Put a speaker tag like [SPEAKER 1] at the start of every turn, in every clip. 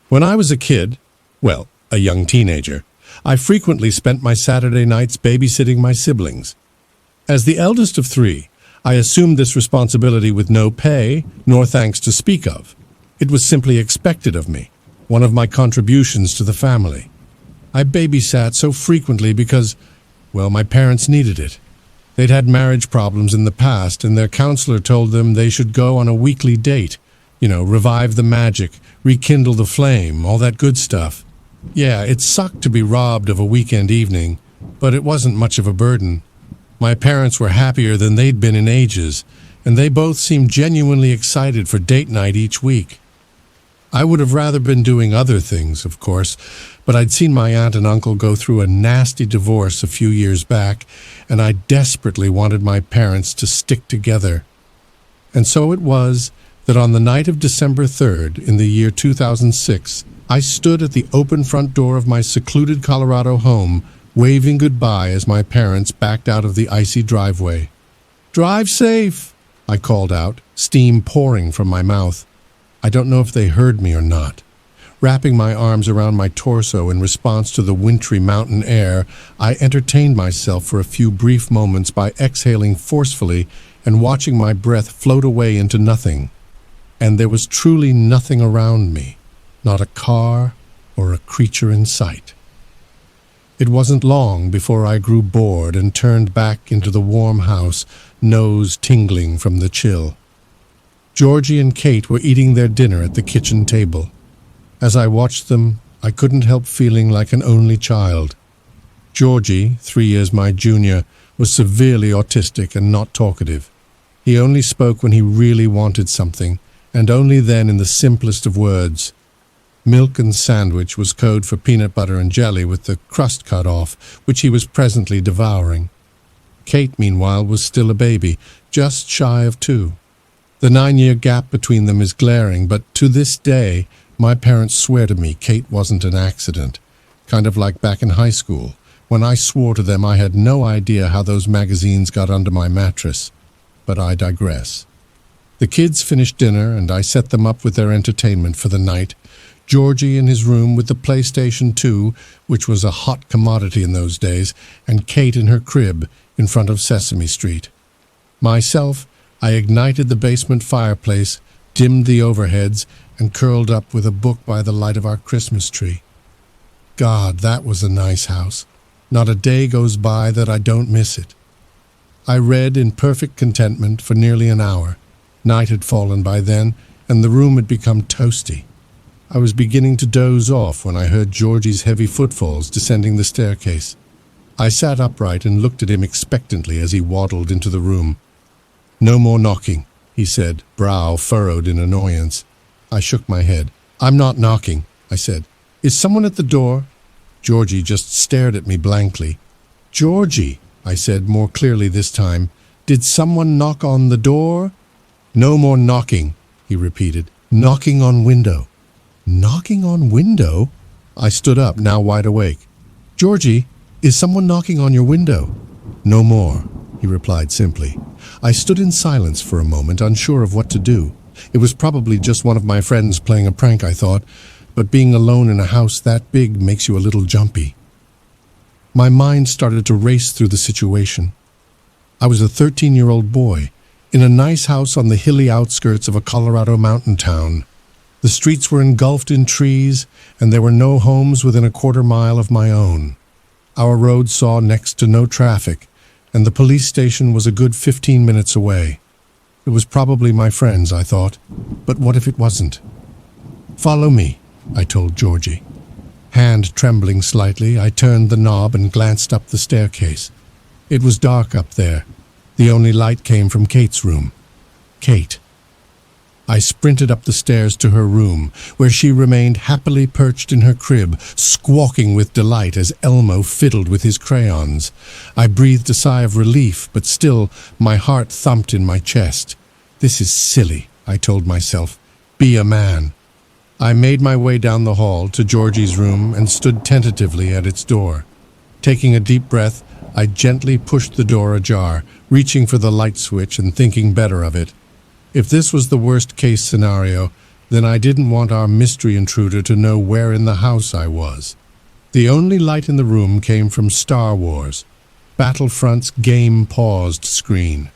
[SPEAKER 1] When I was a kid, well, a young teenager, I frequently spent my Saturday nights babysitting my siblings. As the eldest of three, I assumed this responsibility with no pay nor thanks to speak of. It was simply expected of me, one of my contributions to the family. I babysat so frequently because, well, my parents needed it. They'd had marriage problems in the past, and their counselor told them they should go on a weekly date. Revive the magic, rekindle the flame, all that good stuff. Yeah, it sucked to be robbed of a weekend evening, but it wasn't much of a burden. My parents were happier than they'd been in ages, and they both seemed genuinely excited for date night each week. I would have rather been doing other things, of course, but I'd seen my aunt and uncle go through a nasty divorce a few years back, and I desperately wanted my parents to stick together. And so it was that on the night of December 3rd in the year 2006, I stood at the open front door of my secluded Colorado home, waving goodbye as my parents backed out of the icy driveway. "Drive safe," I called out, steam pouring from my mouth. I don't know if they heard me or not. Wrapping my arms around my torso in response to the wintry mountain air, I entertained myself for a few brief moments by exhaling forcefully and watching my breath float away into nothing. And there was truly nothing around me, not a car or a creature in sight. It wasn't long before I grew bored and turned back into the warm house, nose tingling from the chill. Georgie and Kate were eating their dinner at the kitchen table. As I watched them, I couldn't help feeling like an only child. Georgie, 3 years my junior, was severely autistic and not talkative. He only spoke when he really wanted something, and only then in the simplest of words. Milk and sandwich was code for peanut butter and jelly with the crust cut off, which he was presently devouring. Kate, meanwhile, was still a baby, just shy of 2. The 9-year gap between them is glaring, but to this day, my parents swear to me Kate wasn't an accident, kind of like back in high school, when I swore to them I had no idea how those magazines got under my mattress. But I digress. The kids finished dinner, and I set them up with their entertainment for the night, Georgie in his room with the PlayStation 2, which was a hot commodity in those days, and Kate in her crib in front of Sesame Street. Myself, I ignited the basement fireplace, dimmed the overheads, and curled up with a book by the light of our Christmas tree. God, that was a nice house. Not a day goes by that I don't miss it. I read in perfect contentment for nearly an hour. Night had fallen by then, and the room had become toasty. I was beginning to doze off when I heard Georgie's heavy footfalls descending the staircase. I sat upright and looked at him expectantly as he waddled into the room. "No more knocking," he said, brow furrowed in annoyance. I shook my head. "I'm not knocking," I said. "Is someone at the door?" Georgie just stared at me blankly. "Georgie," I said more clearly this time, "did someone knock on the door?" "No more knocking," he repeated. "Knocking on window." "Knocking on window?" I stood up, now wide awake. "Georgie, is someone knocking on your window?" "No more," he replied simply. I stood in silence for a moment, unsure of what to do. It was probably just one of my friends playing a prank, I thought, but being alone in a house that big makes you a little jumpy. My mind started to race through the situation. I was a 13-year-old boy in a nice house on the hilly outskirts of a Colorado mountain town. The streets were engulfed in trees, and there were no homes within a quarter-mile of my own. Our road saw next to no traffic, and the police station was a good 15 minutes away. It was probably my friends, I thought, but what if it wasn't? "Follow me," I told Georgie. Hand trembling slightly, I turned the knob and glanced up the staircase. It was dark up there. The only light came from Kate's room. Kate. I sprinted up the stairs to her room, where she remained happily perched in her crib, squawking with delight as Elmo fiddled with his crayons. I breathed a sigh of relief, but still my heart thumped in my chest. "This is silly," I told myself. "Be a man." I made my way down the hall to Georgie's room and stood tentatively at its door. Taking a deep breath, I gently pushed the door ajar, reaching for the light switch and thinking better of it. If this was the worst-case scenario, Then I didn't want our mystery intruder to know where in the house I was. The only light in the room came from Star Wars, Battlefront's game paused screen.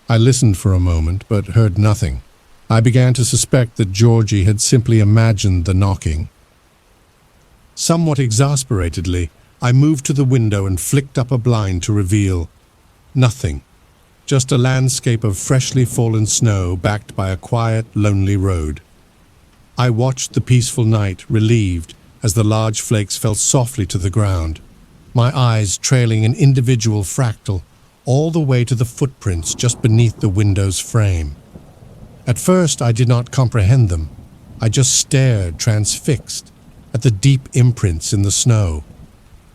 [SPEAKER 1] I listened for a moment, but heard nothing. I began to suspect that Georgie had simply imagined the knocking. Somewhat exasperatedly, I moved to the window and flicked up a blind to reveal nothing. Just a landscape of freshly fallen snow backed by a quiet, lonely road. I watched the peaceful night, relieved, as the large flakes fell softly to the ground, my eyes trailing an individual fractal all the way to the footprints just beneath the window's frame. At first I did not comprehend them. I just stared, transfixed, at the deep imprints in the snow.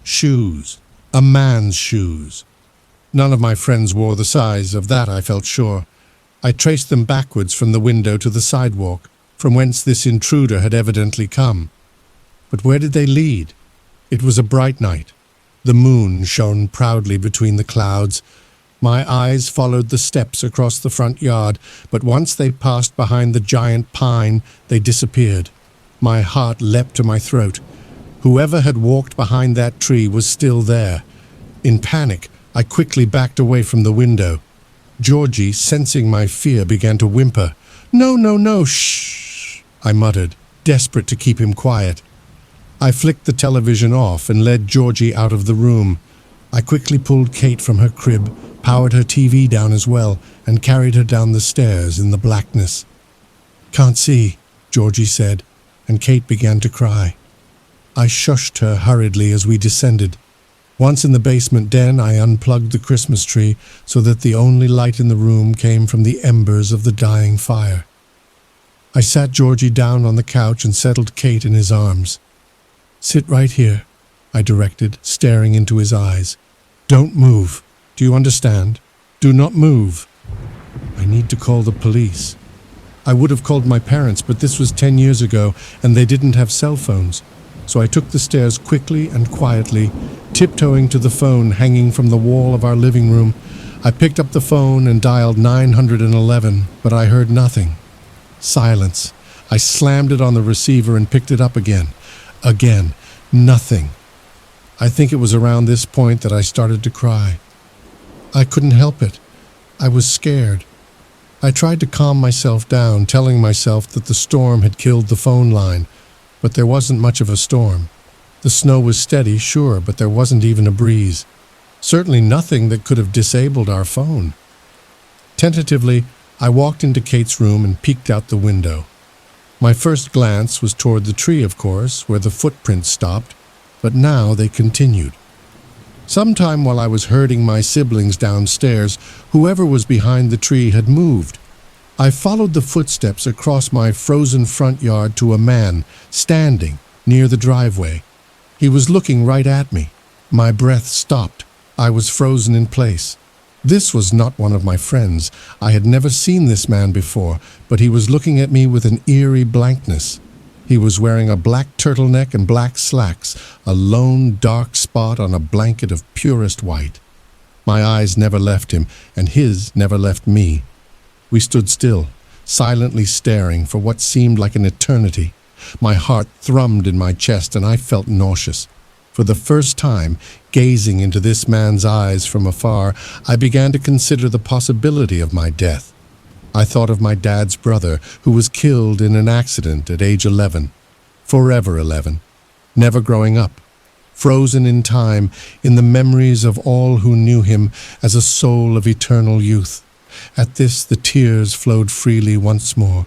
[SPEAKER 1] Shoes. A man's shoes. None of my friends wore the size, of that I felt sure. I traced them backwards from the window to the sidewalk, from whence this intruder had evidently come. But where did they lead? It was a bright night. The moon shone proudly between the clouds. My eyes followed the steps across the front yard, but once they passed behind the giant pine, they disappeared. My heart leapt to my throat. Whoever had walked behind that tree was still there. In panic, I quickly backed away from the window. Georgie, sensing my fear, began to whimper. "No, no, no, shh," I muttered, desperate to keep him quiet. I flicked the television off and led Georgie out of the room. I quickly pulled Kate from her crib, powered her TV down as well, and carried her down the stairs in the blackness. "Can't see," Georgie said, and Kate began to cry. I shushed her hurriedly as we descended. Once in the basement den, I unplugged the Christmas tree so that the only light in the room came from the embers of the dying fire. I sat Georgie down on the couch and settled Kate in his arms. "Sit right here," I directed, staring into his eyes. "Don't move. Do you understand? Do not move." I need to call the police. I would have called my parents, but this was 10 years ago, and they didn't have cell phones. So I took the stairs quickly and quietly, tiptoeing to the phone hanging from the wall of our living room. I picked up the phone and dialed 911, but I heard nothing. Silence. I slammed it on the receiver and picked it up again. Again. Nothing. I think it was around this point that I started to cry. I couldn't help it. I was scared. I tried to calm myself down, telling myself that the storm had killed the phone line, but there wasn't much of a storm. The snow was steady, sure, but there wasn't even a breeze. Certainly nothing that could have disabled our phone. Tentatively, I walked into Kate's room and peeked out the window. My first glance was toward the tree, of course, where the footprints stopped, but now they continued. Sometime while I was herding my siblings downstairs, whoever was behind the tree had moved. I followed the footsteps across my frozen front yard to a man standing near the driveway. He was looking right at me. My breath stopped. I was frozen in place. This was not one of my friends. I had never seen this man before, but he was looking at me with an eerie blankness. He was wearing a black turtleneck and black slacks, a lone dark spot on a blanket of purest white. My eyes never left him, and his never left me. We stood still, silently staring for what seemed like an eternity. My heart thrummed in my chest, and I felt nauseous. For the first time, gazing into this man's eyes from afar, I began to consider the possibility of my death. I thought of my dad's brother, who was killed in an accident at age 11. Forever 11. Never growing up. Frozen in time, in the memories of all who knew him as a soul of eternal youth. At this, the tears flowed freely once more.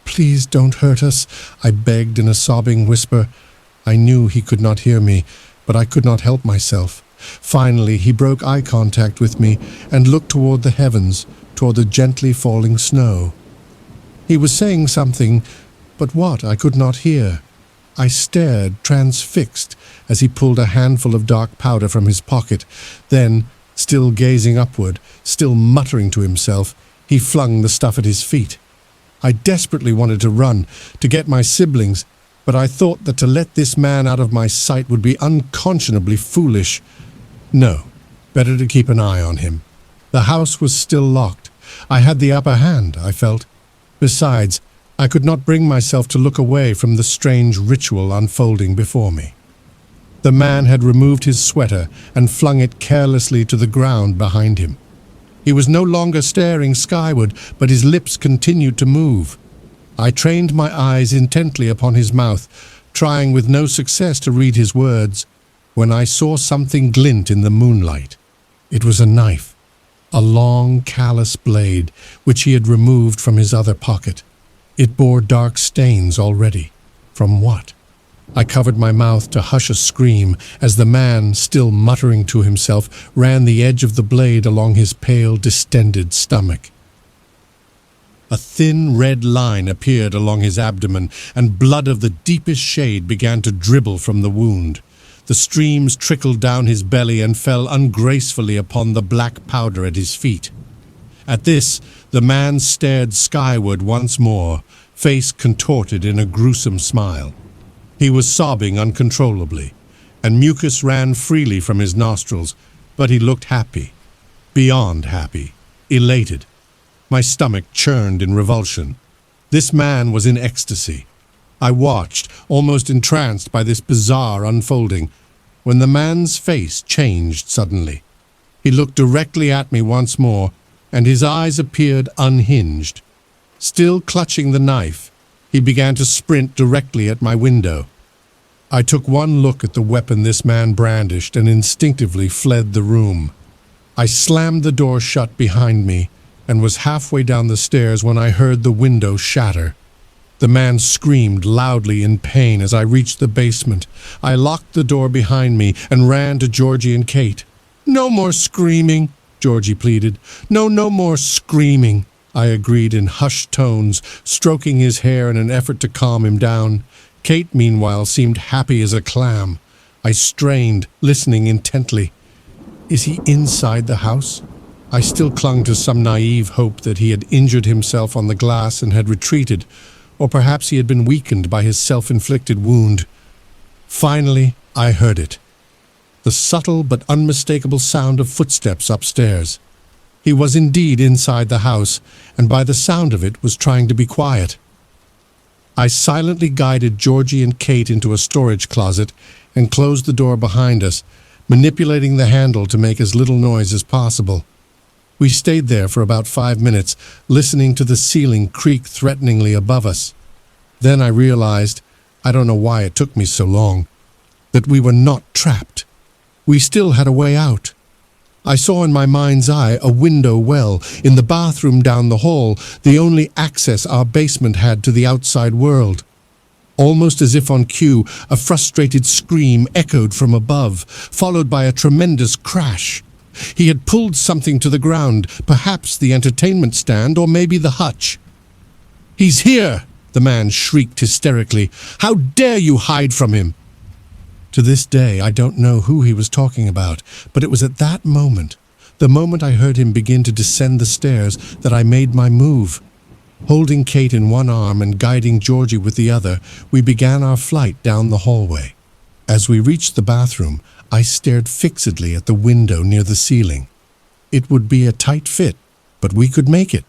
[SPEAKER 1] "Please don't hurt us," I begged in a sobbing whisper. I knew he could not hear me, but I could not help myself. Finally, he broke eye contact with me and looked toward the heavens, toward the gently falling snow. He was saying something, but what I could not hear. I stared, transfixed, as he pulled a handful of dark powder from his pocket. Then, still gazing upward, still muttering to himself, he flung the stuff at his feet. I desperately wanted to run, to get my siblings, but I thought that to let this man out of my sight would be unconscionably foolish. No, better to keep an eye on him. The house was still locked. I had the upper hand, I felt. Besides, I could not bring myself to look away from the strange ritual unfolding before me. The man had removed his sweater and flung it carelessly to the ground behind him. He was no longer staring skyward, but his lips continued to move. I trained my eyes intently upon his mouth, trying with no success to read his words, when I saw something glint in the moonlight. It was a knife, a long, callous blade, which he had removed from his other pocket. It bore dark stains already. From what? I covered my mouth to hush a scream as the man, still muttering to himself, ran the edge of the blade along his pale, distended stomach. A thin red line appeared along his abdomen, and blood of the deepest shade began to dribble from the wound. The streams trickled down his belly and fell ungracefully upon the black powder at his feet. At this, the man stared skyward once more, face contorted in a gruesome smile. He was sobbing uncontrollably, and mucus ran freely from his nostrils, but he looked happy, beyond happy, elated. My stomach churned in revulsion. This man was in ecstasy. I watched, almost entranced by this bizarre unfolding, when the man's face changed suddenly. He looked directly at me once more, and his eyes appeared unhinged. Still clutching the knife, he began to sprint directly at my window. I took one look at the weapon this man brandished and instinctively fled the room. I slammed the door shut behind me and was halfway down the stairs when I heard the window shatter. The man screamed loudly in pain as I reached the basement. I locked the door behind me and ran to Georgie and Kate. "No more screaming," Georgie pleaded. No more screaming," I agreed in hushed tones, stroking his hair in an effort to calm him down. Kate, meanwhile, seemed happy as a clam. I strained, listening intently. Is he inside the house? I still clung to some naive hope that he had injured himself on the glass and had retreated, or perhaps he had been weakened by his self-inflicted wound. Finally, I heard it. The subtle but unmistakable sound of footsteps upstairs. He was indeed inside the house, and by the sound of it was trying to be quiet. I silently guided Georgie and Kate into a storage closet and closed the door behind us, manipulating the handle to make as little noise as possible. We stayed there for about 5 minutes, listening to the ceiling creak threateningly above us. Then I realized, I don't know why it took me so long, that we were not trapped. We still had a way out. I saw in my mind's eye a window well in the bathroom down the hall, the only access our basement had to the outside world. Almost as if on cue, a frustrated scream echoed from above, followed by a tremendous crash. He had pulled something to the ground, perhaps the entertainment stand or maybe the hutch. "He's here!" the man shrieked hysterically. "How dare you hide from him?" To this day, I don't know who he was talking about, but it was at that moment, the moment I heard him begin to descend the stairs, that I made my move. Holding Kate in one arm and guiding Georgie with the other, we began our flight down the hallway. As we reached the bathroom, I stared fixedly at the window near the ceiling. It would be a tight fit, but we could make it.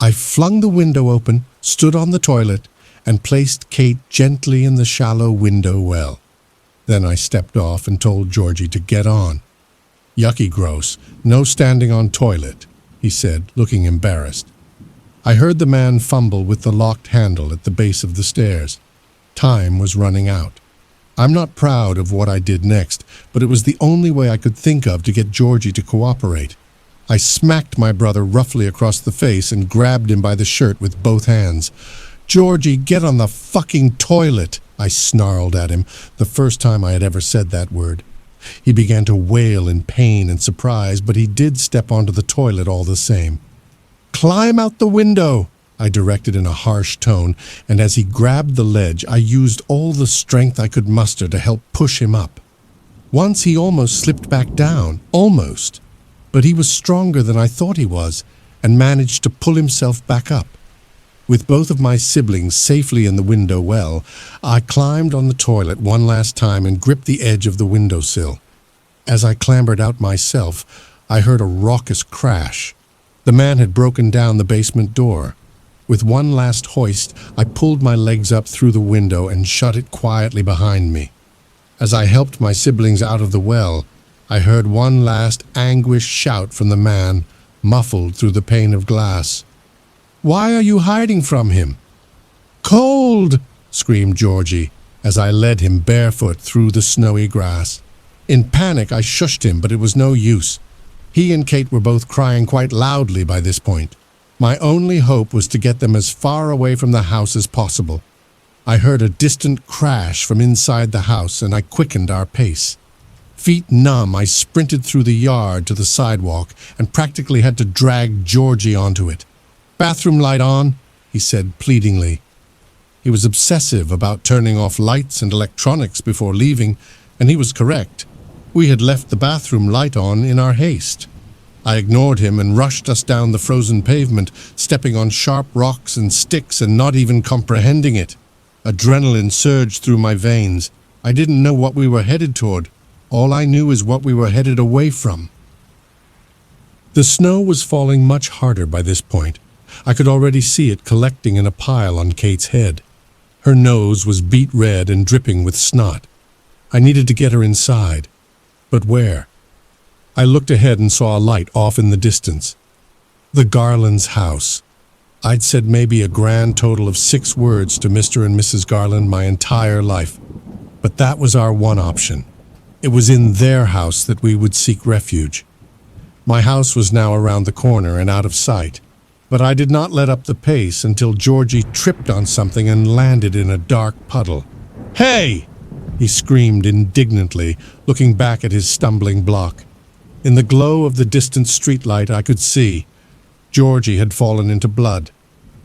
[SPEAKER 1] I flung the window open, stood on the toilet, and placed Kate gently in the shallow window well. Then I stepped off and told Georgie to get on. "Yucky gross, no standing on toilet," he said, looking embarrassed. I heard the man fumble with the locked handle at the base of the stairs. Time was running out. I'm not proud of what I did next, but it was the only way I could think of to get Georgie to cooperate. I smacked my brother roughly across the face and grabbed him by the shirt with both hands. "Georgie, get on the fucking toilet!" I snarled at him, the first time I had ever said that word. He began to wail in pain and surprise, but he did step onto the toilet all the same. "Climb out the window!" I directed in a harsh tone, and as he grabbed the ledge, I used all the strength I could muster to help push him up. Once he almost slipped back down, almost, but he was stronger than I thought he was, and managed to pull himself back up. With both of my siblings safely in the window well, I climbed on the toilet one last time and gripped the edge of the windowsill. As I clambered out myself, I heard a raucous crash. The man had broken down the basement door. With one last hoist, I pulled my legs up through the window and shut it quietly behind me. As I helped my siblings out of the well, I heard one last anguished shout from the man, muffled through the pane of glass. "Why are you hiding from him?" "Cold!" screamed Georgie, as I led him barefoot through the snowy grass. In panic, I shushed him, but it was no use. He and Kate were both crying quite loudly by this point. My only hope was to get them as far away from the house as possible. I heard a distant crash from inside the house, and I quickened our pace. Feet numb, I sprinted through the yard to the sidewalk and practically had to drag Georgie onto it. "Bathroom light on," he said pleadingly. He was obsessive about turning off lights and electronics before leaving, and he was correct. We had left the bathroom light on in our haste. I ignored him and rushed us down the frozen pavement, stepping on sharp rocks and sticks and not even comprehending it. Adrenaline surged through my veins. I didn't know what we were headed toward. All I knew is what we were headed away from. The snow was falling much harder by this point. I could already see it collecting in a pile on Kate's head. Her nose was beet red and dripping with snot. I needed to get her inside. But where? I looked ahead and saw a light off in the distance. The Garland's house. I'd said maybe a grand total of 6 words to Mr. and Mrs. Garland my entire life. But that was our one option. It was in their house that we would seek refuge. My house was now around the corner and out of sight. But I did not let up the pace until Georgie tripped on something and landed in a dark puddle. "Hey!" he screamed indignantly, looking back at his stumbling block. In the glow of the distant streetlight I could see Georgie had fallen into blood.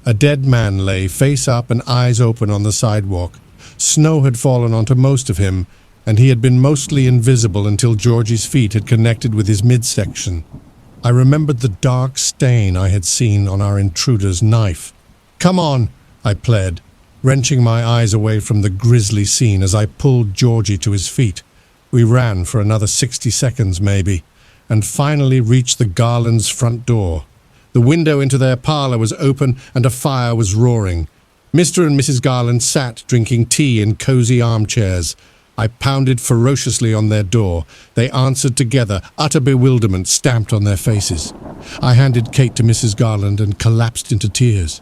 [SPEAKER 1] A dead man lay face up and eyes open on the sidewalk. Snow had fallen onto most of him, and he had been mostly invisible until Georgie's feet had connected with his midsection. I remembered the dark stain I had seen on our intruder's knife. "Come on," I pled, wrenching my eyes away from the grisly scene as I pulled Georgie to his feet. We ran for another 60 seconds maybe, and finally reached the Garlands' front door. The window into their parlor was open and a fire was roaring. Mr. and Mrs. Garland sat drinking tea in cozy armchairs. I pounded ferociously on their door. They answered together, utter bewilderment stamped on their faces. I handed Kate to Mrs. Garland and collapsed into tears.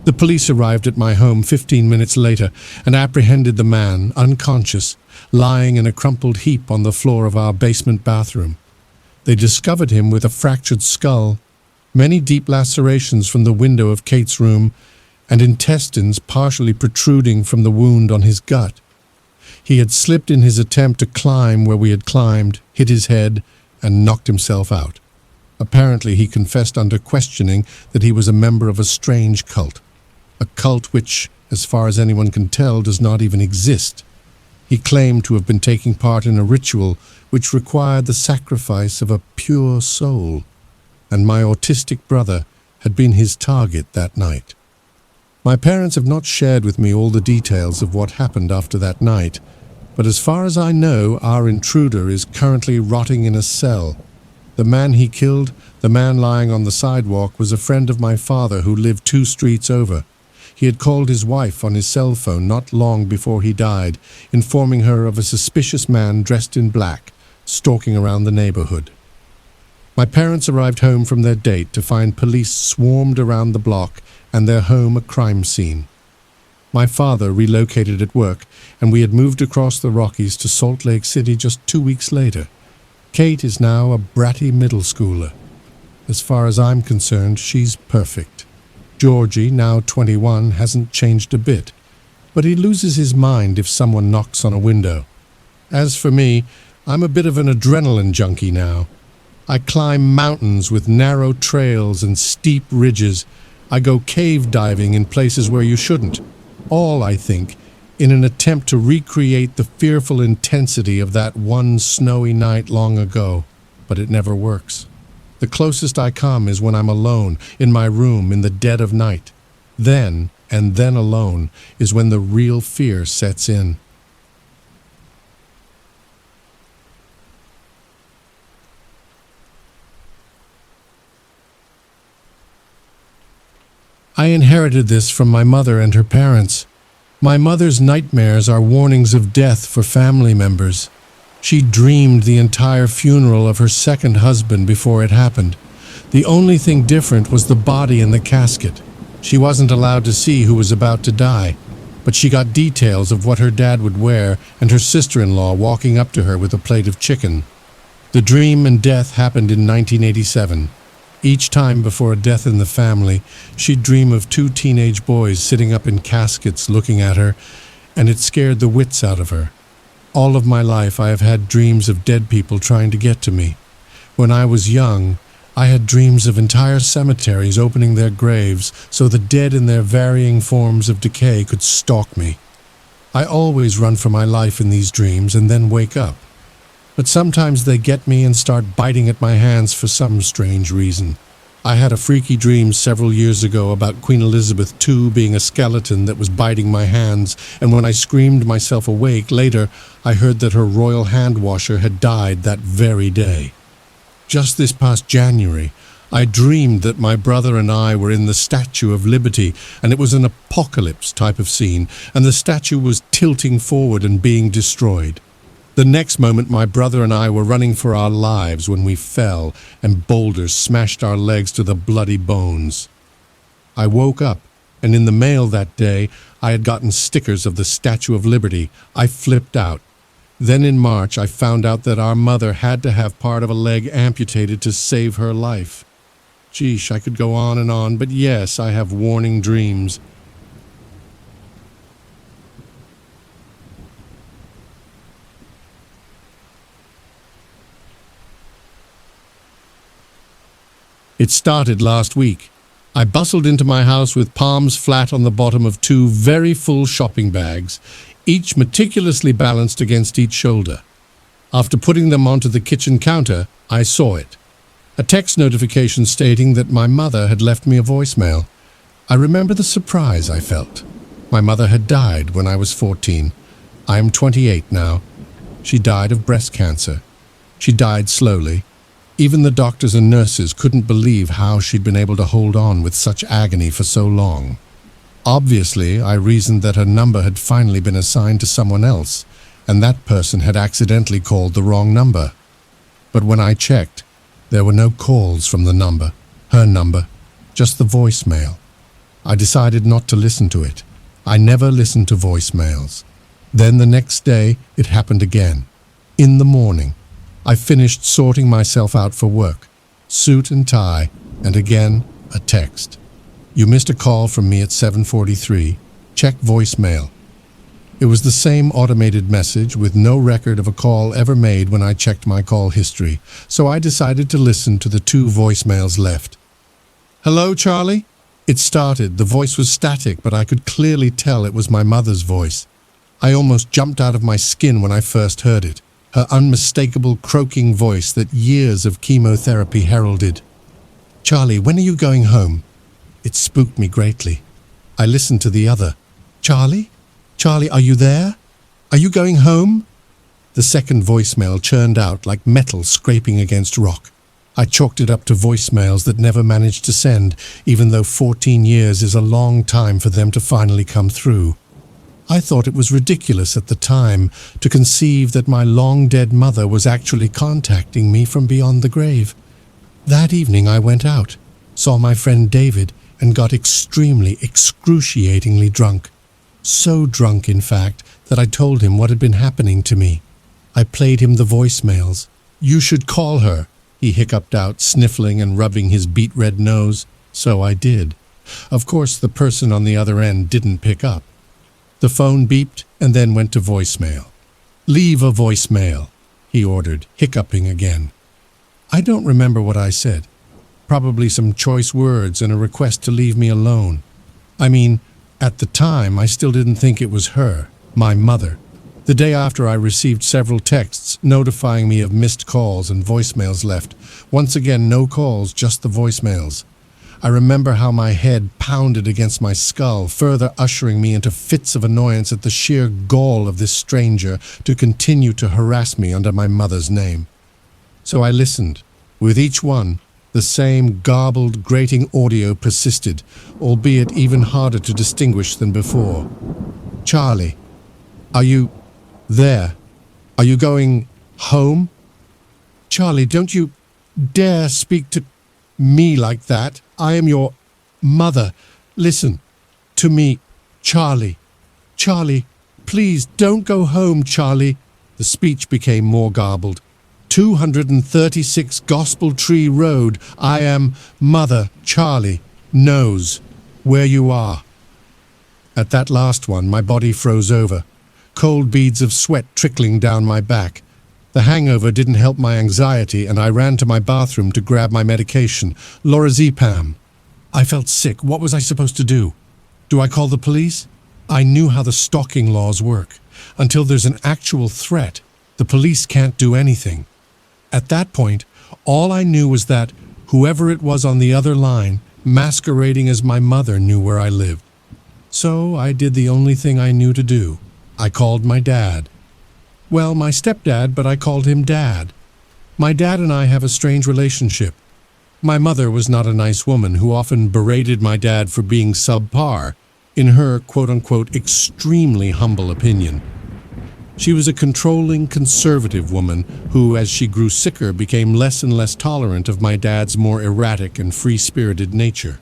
[SPEAKER 1] The police arrived at my home 15 minutes later and apprehended the man, unconscious, lying in a crumpled heap on the floor of our basement bathroom. They discovered him with a fractured skull, many deep lacerations from the window of Kate's room, and intestines partially protruding from the wound on his gut. He had slipped in his attempt to climb where we had climbed, hit his head, and knocked himself out. Apparently he confessed under questioning that he was a member of a strange cult. A cult which, as far as anyone can tell, does not even exist. He claimed to have been taking part in a ritual which required the sacrifice of a pure soul, and my autistic brother had been his target that night. My parents have not shared with me all the details of what happened after that night, but as far as I know, our intruder is currently rotting in a cell. The man he killed, the man lying on the sidewalk, was a friend of my father who lived 2 streets over. He had called his wife on his cell phone not long before he died, informing her of a suspicious man dressed in black, stalking around the neighborhood. My parents arrived home from their date to find police swarmed around the block and their home a crime scene. My father relocated at work, and we had moved across the Rockies to Salt Lake City just 2 weeks later. Kate is now a bratty middle schooler. As far as I'm concerned, she's perfect. Georgie, now 21, hasn't changed a bit, but he loses his mind if someone knocks on a window. As for me, I'm a bit of an adrenaline junkie now. I climb mountains with narrow trails and steep ridges. I go cave diving in places where you shouldn't. All, I think, in an attempt to recreate the fearful intensity of that one snowy night long ago, but it never works. The closest I come is when I'm alone, in my room, in the dead of night. Then, and then alone, is when the real fear sets in. I inherited this from my mother and her parents. My mother's nightmares are warnings of death for family members. She dreamed the entire funeral of her second husband before it happened. The only thing different was the body in the casket. She wasn't allowed to see who was about to die, but she got details of what her dad would wear and her sister-in-law walking up to her with a plate of chicken. The dream and death happened in 1987. Each time before a death in the family, she'd dream of two teenage boys sitting up in caskets looking at her, and it scared the wits out of her. All of my life I have had dreams of dead people trying to get to me. When I was young, I had dreams of entire cemeteries opening their graves so the dead in their varying forms of decay could stalk me. I always run for my life in these dreams and then wake up. But sometimes they get me and start biting at my hands for some strange reason. I had a freaky dream several years ago about Queen Elizabeth II being a skeleton that was biting my hands, and when I screamed myself awake later, I heard that her royal hand washer had died that very day. Just this past January, I dreamed that my brother and I were in the Statue of Liberty, and it was an apocalypse type of scene, and the statue was tilting forward and being destroyed. The next moment, my brother and I were running for our lives when we fell, and boulders smashed our legs to the bloody bones. I woke up, and in the mail that day, I had gotten stickers of the Statue of Liberty. I flipped out. Then in March, I found out that our mother had to have part of a leg amputated to save her life. Geesh, I could go on, but yes, I have warning dreams. It started last week. I bustled into my house with palms flat on the bottom of two very full shopping bags, each meticulously balanced against each shoulder. After putting them onto the kitchen counter, I saw it. A text notification stating that my mother had left me a voicemail. I remember the surprise I felt. My mother had died when I was 14. I am 28 now. She died of breast cancer. She died slowly. Even the doctors and nurses couldn't believe how she'd been able to hold on with such agony for so long. Obviously, I reasoned that her number had finally been assigned to someone else, and that person had accidentally called the wrong number. But when I checked, there were no calls from the number, her number, just the voicemail. I decided not to listen to it. I never listened to voicemails. Then the next day, it happened again. In the morning, I finished sorting myself out for work, suit and tie, and again, a text. You missed a call from me at 7:43. Check voicemail. It was the same automated message with no record of a call ever made when I checked my call history, so I decided to listen to the two voicemails left. Hello, Charlie? It started. The voice was static, but I could clearly tell it was my mother's voice. I almost jumped out of my skin when I first heard it. Her unmistakable croaking voice that years of chemotherapy heralded. Charlie, when are you going home? It spooked me greatly. I listened to the other. Charlie? Charlie, are you there? Are you going home? The second voicemail churned out like metal scraping against rock. I chalked it up to voicemails that never managed to send, even though 14 years is a long time for them to finally come through. I thought it was ridiculous at the time to conceive that my long-dead mother was actually contacting me from beyond the grave. That evening I went out, saw my friend David, and got extremely, excruciatingly drunk. So drunk, in fact, that I told him what had been happening to me. I played him the voicemails. You should call her, he hiccuped out, sniffling and rubbing his beet-red nose. So I did. Of course, the person on the other end didn't pick up. The phone beeped and then went to voicemail. Leave a voicemail, he ordered, hiccuping again. I don't remember what I said. Probably some choice words and a request to leave me alone. I mean, at the time, I still didn't think it was her, my mother. The day after, I received several texts notifying me of missed calls and voicemails left. Once again, no calls, just the voicemails. I remember how my head pounded against my skull, further ushering me into fits of annoyance at the sheer gall of this stranger to continue to harass me under my mother's name. So I listened. With each one, The same garbled, grating audio persisted, albeit even harder to distinguish than before. "Charlie, are you there? Are you going home? Charlie, don't you dare speak to me like that. I am your mother. Listen to me, Charlie. Charlie, please don't go home, Charlie." The speech became more garbled. 236 Gospel Tree Road. I am Mother Charlie knows where you are. At that last one, my body froze over, cold beads of sweat trickling down my back. The hangover didn't help my anxiety, and I ran to my bathroom to grab my medication, lorazepam. I felt sick. What was I supposed to do? Do I call the police? I knew how the stalking laws work. Until there's an actual threat, the police can't do anything. At that point, all I knew was that whoever it was on the other line, masquerading as my mother, knew where I lived. So I did the only thing I knew to do. I called my dad. Well, my stepdad, but I called him Dad. My dad and I have a strange relationship. My mother was not a nice woman who often berated my dad for being subpar, in her quote-unquote extremely humble opinion. She was a controlling, conservative woman who, as she grew sicker, became less and less tolerant of my dad's more erratic and free-spirited nature.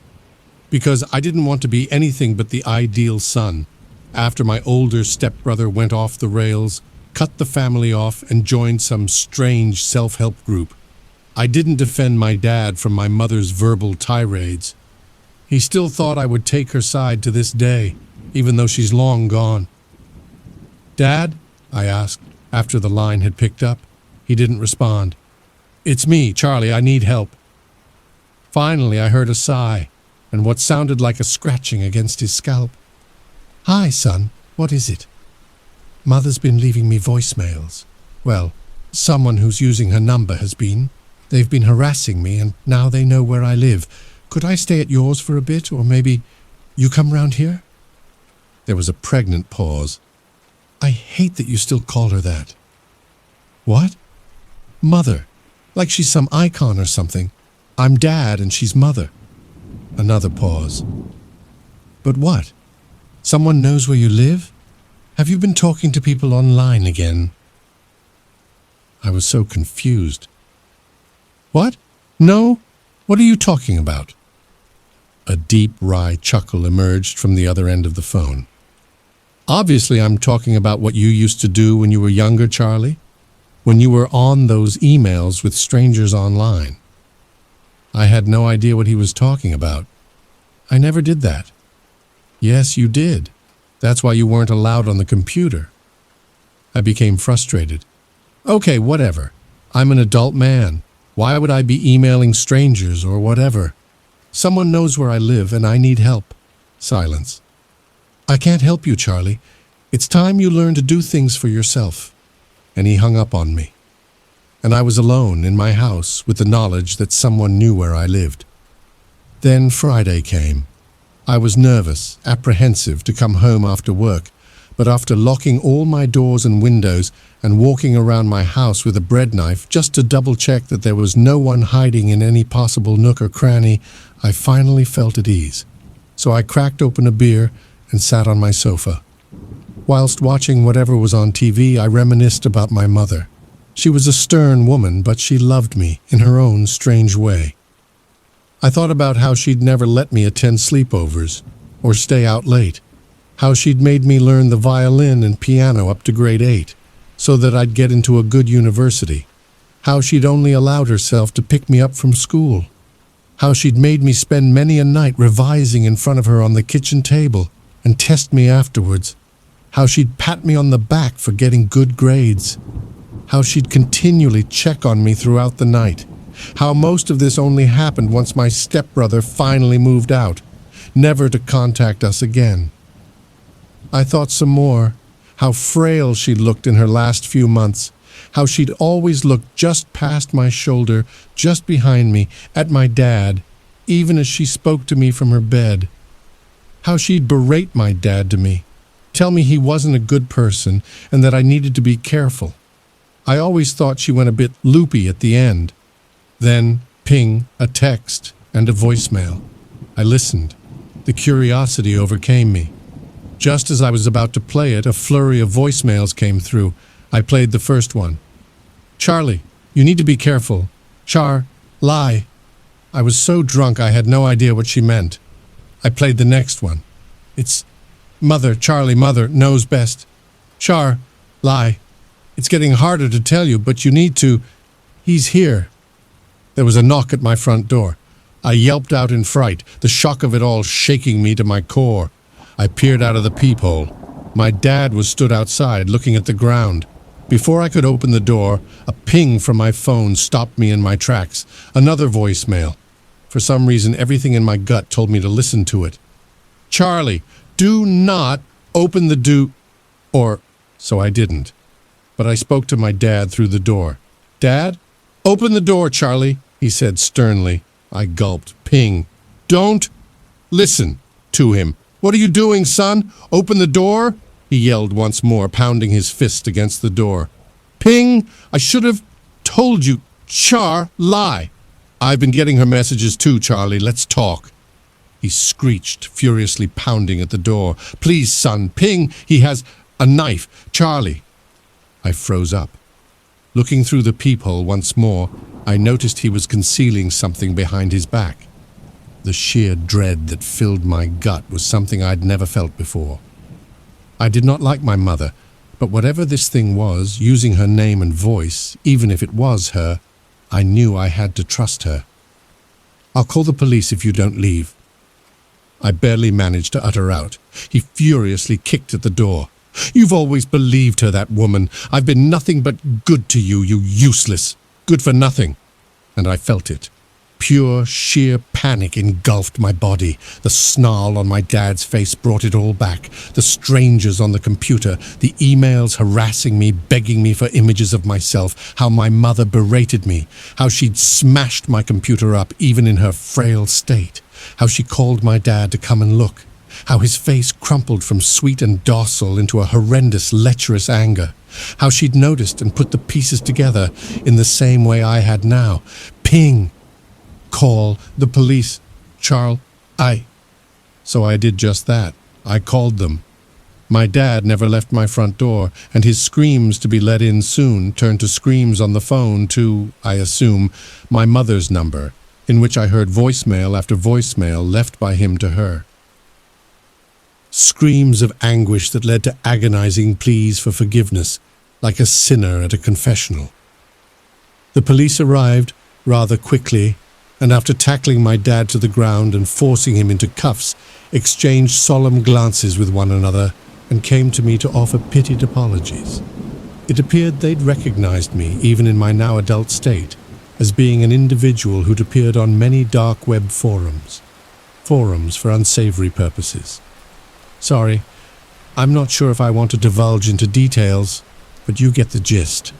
[SPEAKER 1] Because I didn't want to be anything but the ideal son, after my older stepbrother went off the rails, cut the family off, and joined some strange self-help group, I didn't defend my dad from my mother's verbal tirades. He still thought I would take her side to this day, even though she's long gone. "Dad?" I asked, after the line had picked up. He didn't respond. "It's me, Charlie. I need help." Finally, I heard a sigh, and what sounded like a scratching against his scalp. "Hi, son. What is it?" "Mother's been leaving me voicemails. Well, someone who's using her number has been. They've been harassing me, and now they know where I live. Could I stay at yours for a bit, or maybe you come round here?" There was a pregnant pause. "I hate that you still call her that." "What?" "Mother. Like she's some icon or something. I'm Dad and she's Mother." Another pause. "But what? Someone knows where you live? Have you been talking to people online again?" I was so confused. "What? No? What are you talking about?" A deep, wry chuckle emerged from the other end of the phone. "Obviously, I'm talking about what you used to do when you were younger, Charlie. When you were on those emails with strangers online." I had no idea what he was talking about. "I never did that." "Yes, you did. That's why you weren't allowed on the computer." I became frustrated. "Okay, whatever. I'm an adult man. Why would I be emailing strangers or whatever? Someone knows where I live and I need help." Silence. "I can't help you, Charlie. It's time you learn to do things for yourself." And he hung up on me. And I was alone in my house with the knowledge that someone knew where I lived. Then Friday came. I was nervous, apprehensive to come home after work, but after locking all my doors and windows and walking around my house with a bread knife just to double-check that there was no one hiding in any possible nook or cranny, I finally felt at ease. So I cracked open a beer and sat on my sofa. Whilst watching whatever was on TV, I reminisced about my mother. She was a stern woman, but she loved me in her own strange way. I thought about how she'd never let me attend sleepovers or stay out late, how she'd made me learn the violin and piano up to grade 8 so that I'd get into a good university, how she'd only allowed herself to pick me up from school, how she'd made me spend many a night revising in front of her on the kitchen table and test me afterwards, how she'd pat me on the back for getting good grades, how she'd continually check on me throughout the night, how most of this only happened once my stepbrother finally moved out, never to contact us again. I thought some more, how frail she'd looked in her last few months, how she'd always looked just past my shoulder, just behind me, at my dad, even as she spoke to me from her bed, how she'd berate my dad to me, tell me he wasn't a good person and that I needed to be careful. I always thought she went a bit loopy at the end. Then, Ping, a text, and a voicemail. I listened. The curiosity overcame me. Just as I was about to play it, a flurry of voicemails came through. I played the first one. "Charlie, you need to be careful. Lie." I was so drunk I had no idea what she meant. I played the next one. "It's Mother, Charlie, Mother, knows best. Lie. It's getting harder to tell you, but you need to. He's here." There was a knock at my front door. I yelped out in fright, the shock of it all shaking me to my core. I peered out of the peephole. My dad was stood outside, looking at the ground. Before I could open the door, a ping from my phone stopped me in my tracks. Another voicemail. For some reason, everything in my gut told me to listen to it. "Charlie, do not open the So I didn't. But I spoke to my dad through the door. "Dad? Open the door, Charlie," he said sternly. I gulped. Ping. "Don't listen to him. What are you doing, son? Open the door," he yelled once more, pounding his fist against the door. "Ping, I should have told you. Lie. I've been getting her messages too, Charlie. Let's talk." He screeched, furiously pounding at the door. "Please, son, Ping, he has a knife. Charlie." I froze up. Looking through the peephole once more, I noticed he was concealing something behind his back. The sheer dread that filled my gut was something I'd never felt before. I did not like my mother, but whatever this thing was, using her name and voice, even if it was her, I knew I had to trust her. "I'll call the police if you don't leave." I barely managed to utter out. He furiously kicked at the door. "You've always believed her, that woman. I've been nothing but good to you, you useless. Good for nothing." And I felt it. Pure, sheer panic engulfed my body. The snarl on my dad's face brought it all back. The strangers on the computer, the emails harassing me, begging me for images of myself, how my mother berated me, how she'd smashed my computer up even in her frail state, how she called my dad to come and look, how his face crumpled from sweet and docile into a horrendous, lecherous anger, how she'd noticed and put the pieces together in the same way I had now. Ping! Call the police, Charles. So I did just that. I called them. My dad never left my front door, and his screams to be let in soon turned to screams on the phone to, I assume, my mother's number, in which I heard voicemail after voicemail left by him to her. Screams of anguish that led to agonizing pleas for forgiveness, like a sinner at a confessional. The police arrived rather quickly, and after tackling my dad to the ground and forcing him into cuffs, exchanged solemn glances with one another and came to me to offer pitied apologies. It appeared they'd recognized me, even in my now adult state, as being an individual who'd appeared on many dark web forums for unsavory purposes. Sorry, I'm not sure if I want to divulge into details, but you get the gist.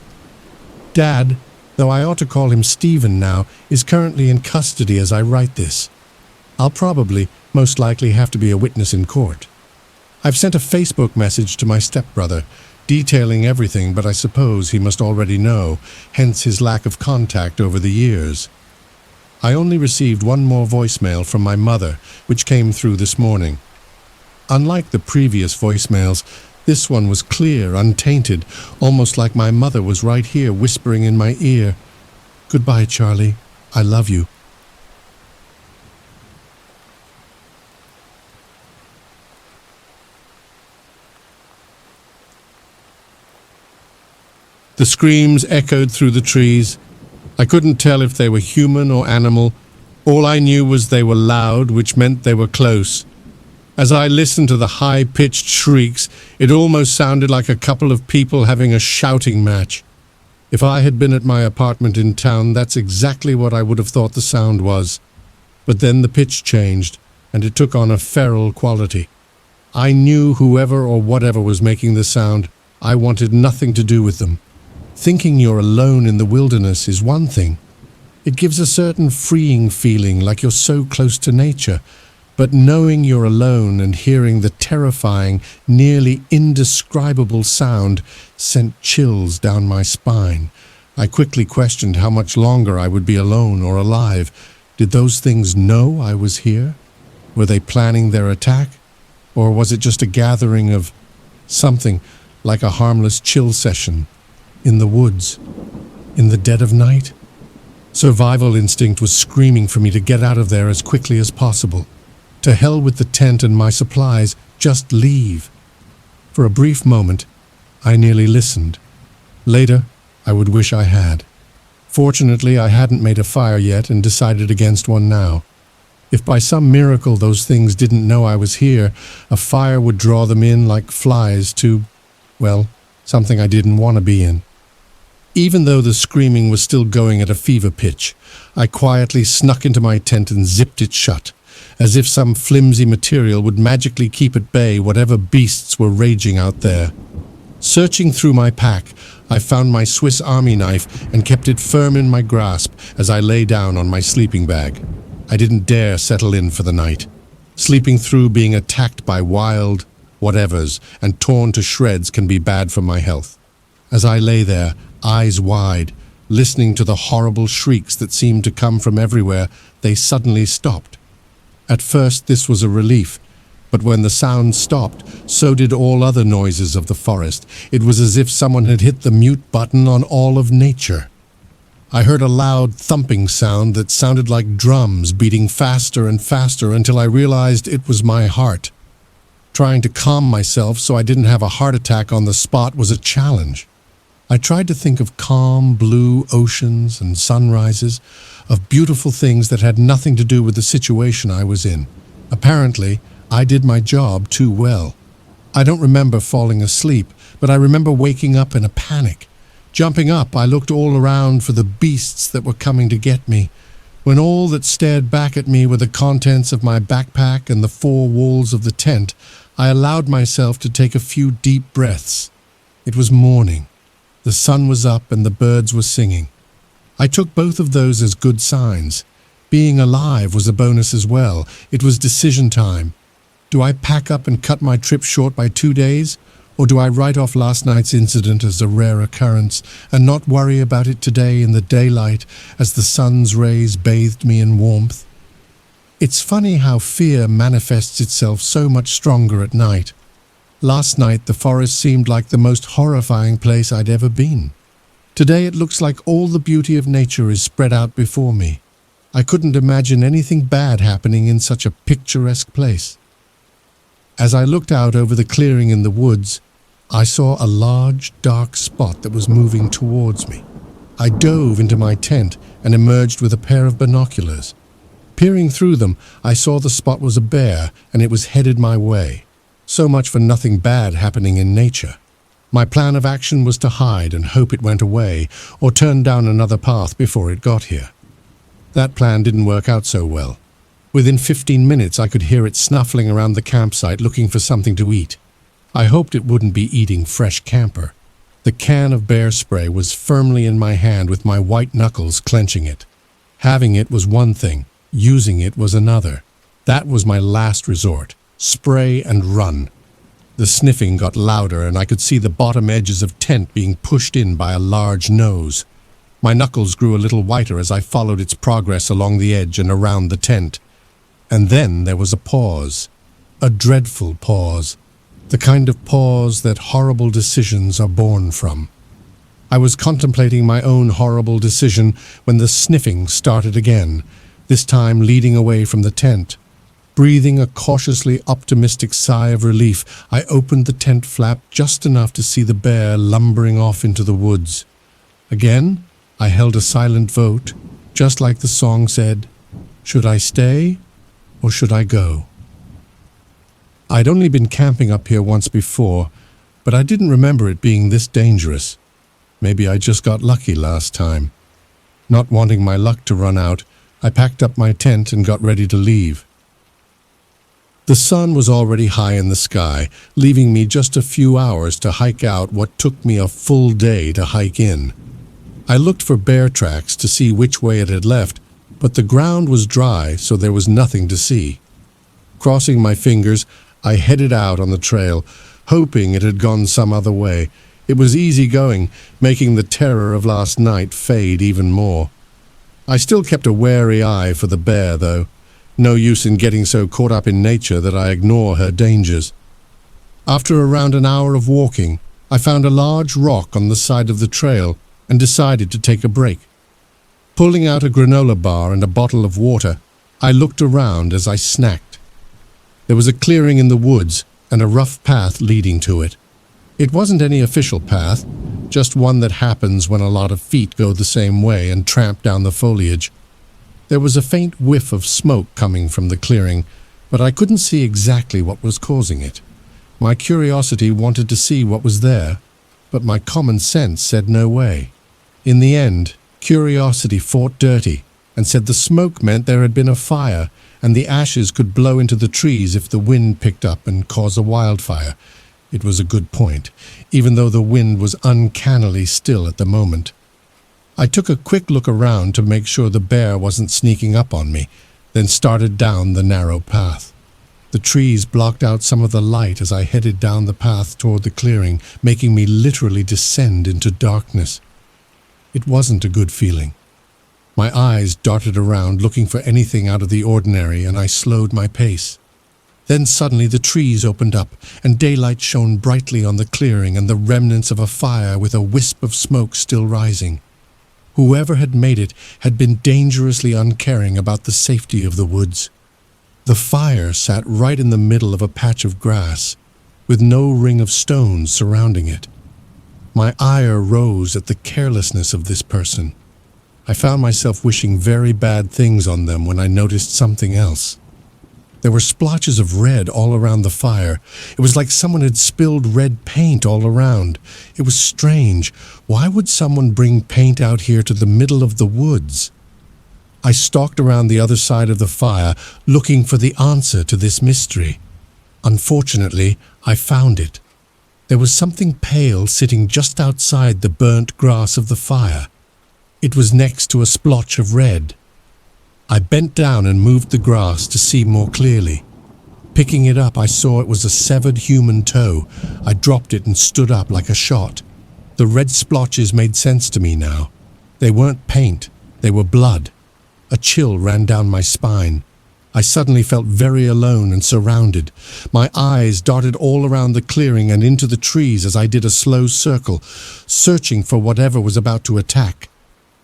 [SPEAKER 1] Dad, though I ought to call him Stephen now, is currently in custody as I write this. I'll probably, most likely, have to be a witness in court. I've sent a Facebook message to my stepbrother, detailing everything, but I suppose he must already know, hence his lack of contact over the years. I only received one more voicemail from my mother, which came through this morning. Unlike the previous voicemails, this one was clear, untainted, almost like my mother was right here whispering in my ear, "Goodbye, Charlie. I love you." The screams echoed through the trees. I couldn't tell if they were human or animal. All I knew was they were loud, which meant they were close. As I listened to the high-pitched shrieks, it almost sounded like a couple of people having a shouting match. If I had been at my apartment in town, that's exactly what I would have thought the sound was. But then the pitch changed, and it took on a feral quality. I knew whoever or whatever was making the sound, I wanted nothing to do with them. Thinking you're alone in the wilderness is one thing. It gives a certain freeing feeling, like you're so close to nature. But knowing you're alone and hearing the terrifying, nearly indescribable sound sent chills down my spine, I quickly questioned how much longer I would be alone or alive. Did those things know I was here? Were they planning their attack? Or was it just a gathering of something like a harmless chill session in the woods, in the dead of night? Survival instinct was screaming for me to get out of there as quickly as possible. To hell with the tent and my supplies, just leave. For a brief moment, I nearly listened. Later, I would wish I had. Fortunately, I hadn't made a fire yet and decided against one now. If by some miracle those things didn't know I was here, a fire would draw them in like flies to, well, something I didn't want to be in. Even though the screaming was still going at a fever pitch, I quietly snuck into my tent and zipped it shut, as if some flimsy material would magically keep at bay whatever beasts were raging out there. Searching through my pack, I found my Swiss Army knife and kept it firm in my grasp as I lay down on my sleeping bag. I didn't dare settle in for the night. Sleeping through being attacked by wild whatevers and torn to shreds can be bad for my health. As I lay there, eyes wide, listening to the horrible shrieks that seemed to come from everywhere, they suddenly stopped. At first this was a relief, but when the sound stopped, so did all other noises of the forest. It was as if someone had hit the mute button on all of nature. I heard a loud thumping sound that sounded like drums beating faster and faster until I realized it was my heart. Trying to calm myself so I didn't have a heart attack on the spot was a challenge. I tried to think of calm, blue oceans and sunrises, of beautiful things that had nothing to do with the situation I was in. Apparently, I did my job too well. I don't remember falling asleep, but I remember waking up in a panic. Jumping up, I looked all around for the beasts that were coming to get me, when all that stared back at me were the contents of my backpack and the four walls of the tent. I allowed myself to take a few deep breaths. It was morning. The sun was up and the birds were singing. I took both of those as good signs. Being alive was a bonus as well. It was decision time. Do I pack up and cut my trip short by 2 days? Or do I write off last night's incident as a rare occurrence and not worry about it today in the daylight as the sun's rays bathed me in warmth? It's funny how fear manifests itself so much stronger at night. Last night the forest seemed like the most horrifying place I'd ever been. Today it looks like all the beauty of nature is spread out before me. I couldn't imagine anything bad happening in such a picturesque place. As I looked out over the clearing in the woods, I saw a large, dark spot that was moving towards me. I dove into my tent and emerged with a pair of binoculars. Peering through them, I saw the spot was a bear and it was headed my way. So much for nothing bad happening in nature. My plan of action was to hide and hope it went away or turn down another path before it got here. That plan didn't work out so well. Within 15 minutes, I could hear it snuffling around the campsite looking for something to eat. I hoped it wouldn't be eating fresh camper. The can of bear spray was firmly in my hand with my white knuckles clenching it. Having it was one thing, using it was another. That was my last resort. Spray and run. The sniffing got louder and I could see the bottom edges of tent being pushed in by a large nose. My knuckles grew a little whiter as I followed its progress along the edge and around the tent. And then there was a pause. A dreadful pause. The kind of pause that horrible decisions are born from. I was contemplating my own horrible decision when the sniffing started again, this time leading away from the tent. Breathing a cautiously optimistic sigh of relief, I opened the tent flap just enough to see the bear lumbering off into the woods. Again, I held a silent vote, just like the song said, should I stay or should I go? I'd only been camping up here once before, but I didn't remember it being this dangerous. Maybe I just got lucky last time. Not wanting my luck to run out, I packed up my tent and got ready to leave. The sun was already high in the sky, leaving me just a few hours to hike out what took me a full day to hike in. I looked for bear tracks to see which way it had left, but the ground was dry, so there was nothing to see. Crossing my fingers, I headed out on the trail, hoping it had gone some other way. It was easy going, making the terror of last night fade even more. I still kept a wary eye for the bear, though. No use in getting so caught up in nature that I ignore her dangers. After around an hour of walking, I found a large rock on the side of the trail and decided to take a break. Pulling out a granola bar and a bottle of water, I looked around as I snacked. There was a clearing in the woods and a rough path leading to it. It wasn't any official path, just one that happens when a lot of feet go the same way and tramp down the foliage. There was a faint whiff of smoke coming from the clearing, but I couldn't see exactly what was causing it. My curiosity wanted to see what was there, but my common sense said no way. In the end, curiosity fought dirty and said the smoke meant there had been a fire and the ashes could blow into the trees if the wind picked up and cause a wildfire. It was a good point, even though the wind was uncannily still at the moment. I took a quick look around to make sure the bear wasn't sneaking up on me, then started down the narrow path. The trees blocked out some of the light as I headed down the path toward the clearing, making me literally descend into darkness. It wasn't a good feeling. My eyes darted around looking for anything out of the ordinary, and I slowed my pace. Then suddenly the trees opened up, and daylight shone brightly on the clearing and the remnants of a fire with a wisp of smoke still rising. Whoever had made it had been dangerously uncaring about the safety of the woods. The fire sat right in the middle of a patch of grass, with no ring of stones surrounding it. My ire rose at the carelessness of this person. I found myself wishing very bad things on them when I noticed something else. There were splotches of red all around the fire. It was like someone had spilled red paint all around. It was strange. Why would someone bring paint out here to the middle of the woods? I stalked around the other side of the fire, looking for the answer to this mystery. Unfortunately, I found it. There was something pale sitting just outside the burnt grass of the fire. It was next to a splotch of red. I bent down and moved the grass to see more clearly. Picking it up, I saw it was a severed human toe. I dropped it and stood up like a shot. The red splotches made sense to me now. They weren't paint, they were blood. A chill ran down my spine. I suddenly felt very alone and surrounded. My eyes darted all around the clearing and into the trees as I did a slow circle, searching for whatever was about to attack.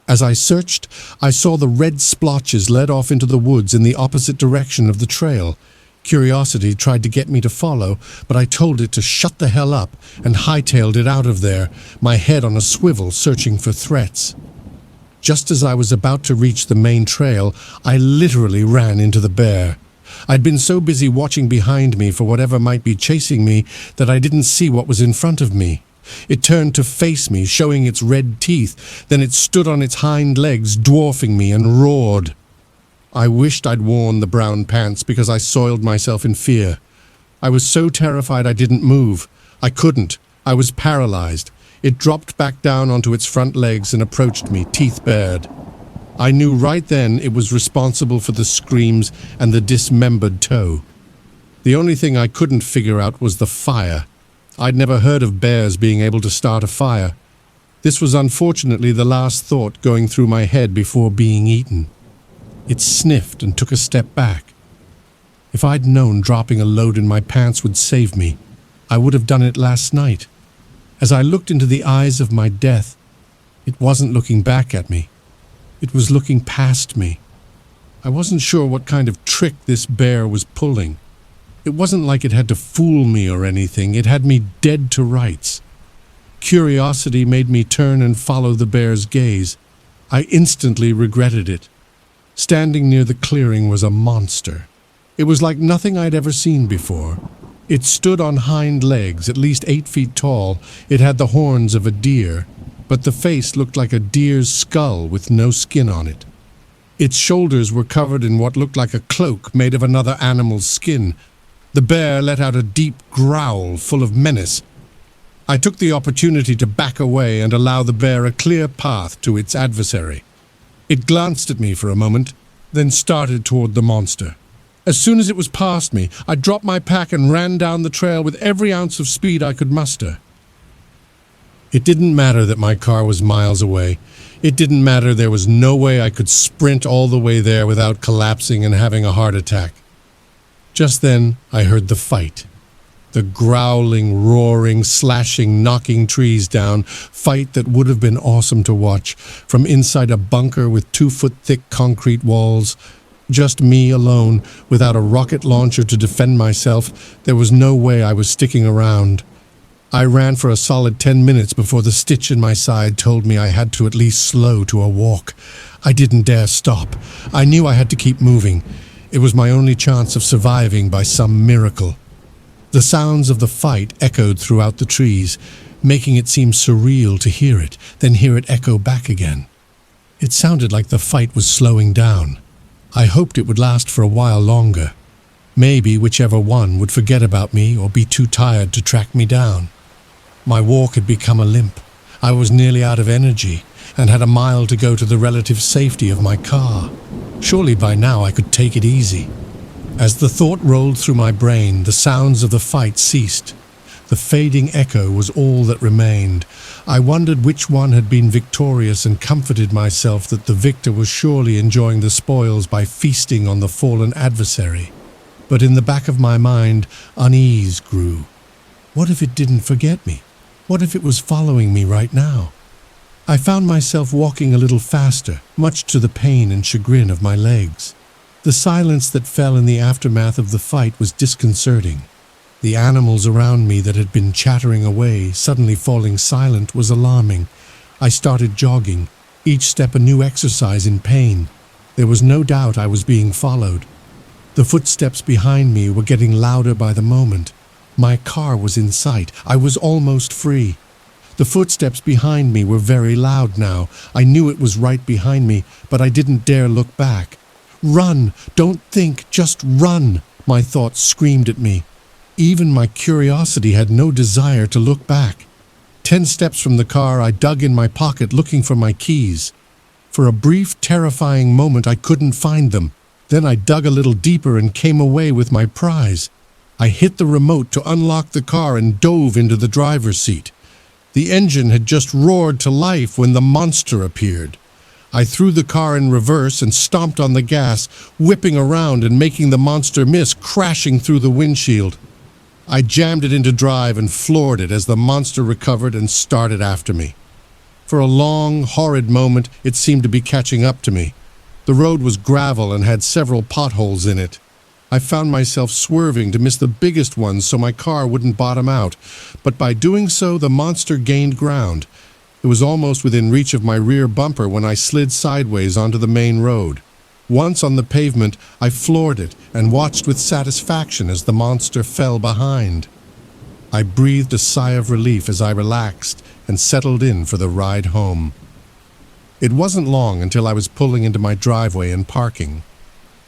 [SPEAKER 1] As I searched, I saw the red splotches led off into the woods in the opposite direction of the trail. Curiosity tried to get me to follow, but I told it to shut the hell up and hightailed it out of there, my head on a swivel searching for threats. Just as I was about to reach the main trail, I literally ran into the bear. I'd been so busy watching behind me for whatever might be chasing me that I didn't see what was in front of me. It turned to face me, showing its red teeth. Then it stood on its hind legs, dwarfing me, and roared. I wished I'd worn the brown pants because I soiled myself in fear. I was so terrified I didn't move. I couldn't. I was paralyzed. It dropped back down onto its front legs and approached me, teeth bared. I knew right then it was responsible for the screams and the dismembered toe. The only thing I couldn't figure out was the fire. I'd never heard of bears being able to start a fire. This was unfortunately the last thought going through my head before being eaten. It sniffed and took a step back. If I'd known dropping a load in my pants would save me, I would have done it last night. As I looked into the eyes of my death, it wasn't looking back at me. It was looking past me. I wasn't sure what kind of trick this bear was pulling. It wasn't like it had to fool me or anything. It had me dead to rights. Curiosity made me turn and follow the bear's gaze. I instantly regretted it. Standing near the clearing was a monster. It was like nothing I'd ever seen before. It stood on hind legs, at least 8 feet tall. It had the horns of a deer, but the face looked like a deer's skull with no skin on it. Its shoulders were covered in what looked like a cloak made of another animal's skin. The bear let out a deep growl full of menace. I took the opportunity to back away and allow the bear a clear path to its adversary. It glanced at me for a moment, then started toward the monster. As soon as it was past me, I dropped my pack and ran down the trail with every ounce of speed I could muster. It didn't matter that my car was miles away. It didn't matter there was no way I could sprint all the way there without collapsing and having a heart attack. Just then, I heard the fight. The growling, roaring, slashing, knocking trees down, fight that would have been awesome to watch, from inside a bunker with 2-foot-thick concrete walls. Just me alone, without a rocket launcher to defend myself. There was no way I was sticking around. I ran for a solid 10 minutes before the stitch in my side told me I had to at least slow to a walk. I didn't dare stop. I knew I had to keep moving. It was my only chance of surviving by some miracle. The sounds of the fight echoed throughout the trees, making it seem surreal to hear it, then hear it echo back again. It sounded like the fight was slowing down. I hoped it would last for a while longer. Maybe whichever one would forget about me or be too tired to track me down. My walk had become a limp. I was nearly out of energy and had a mile to go to the relative safety of my car. Surely by now I could take it easy. As the thought rolled through my brain, the sounds of the fight ceased. The fading echo was all that remained. I wondered which one had been victorious and comforted myself that the victor was surely enjoying the spoils by feasting on the fallen adversary. But in the back of my mind, unease grew. What if it didn't forget me? What if it was following me right now? I found myself walking a little faster, much to the pain and chagrin of my legs. The silence that fell in the aftermath of the fight was disconcerting. The animals around me that had been chattering away, suddenly falling silent, was alarming. I started jogging, each step a new exercise in pain. There was no doubt I was being followed. The footsteps behind me were getting louder by the moment. My car was in sight. I was almost free. The footsteps behind me were very loud now. I knew it was right behind me, but I didn't dare look back. Run! Don't think, just run! My thoughts screamed at me. Even my curiosity had no desire to look back. 10 steps from the car, I dug in my pocket looking for my keys. For a brief, terrifying moment, I couldn't find them. Then I dug a little deeper and came away with my prize. I hit the remote to unlock the car and dove into the driver's seat. The engine had just roared to life when the monster appeared. I threw the car in reverse and stomped on the gas, whipping around and making the monster miss, crashing through the windshield. I jammed it into drive and floored it as the monster recovered and started after me. For a long, horrid moment, it seemed to be catching up to me. The road was gravel and had several potholes in it. I found myself swerving to miss the biggest ones so my car wouldn't bottom out, but by doing so, the monster gained ground. It was almost within reach of my rear bumper when I slid sideways onto the main road. Once on the pavement, I floored it and watched with satisfaction as the monster fell behind. I breathed a sigh of relief as I relaxed and settled in for the ride home. It wasn't long until I was pulling into my driveway and parking.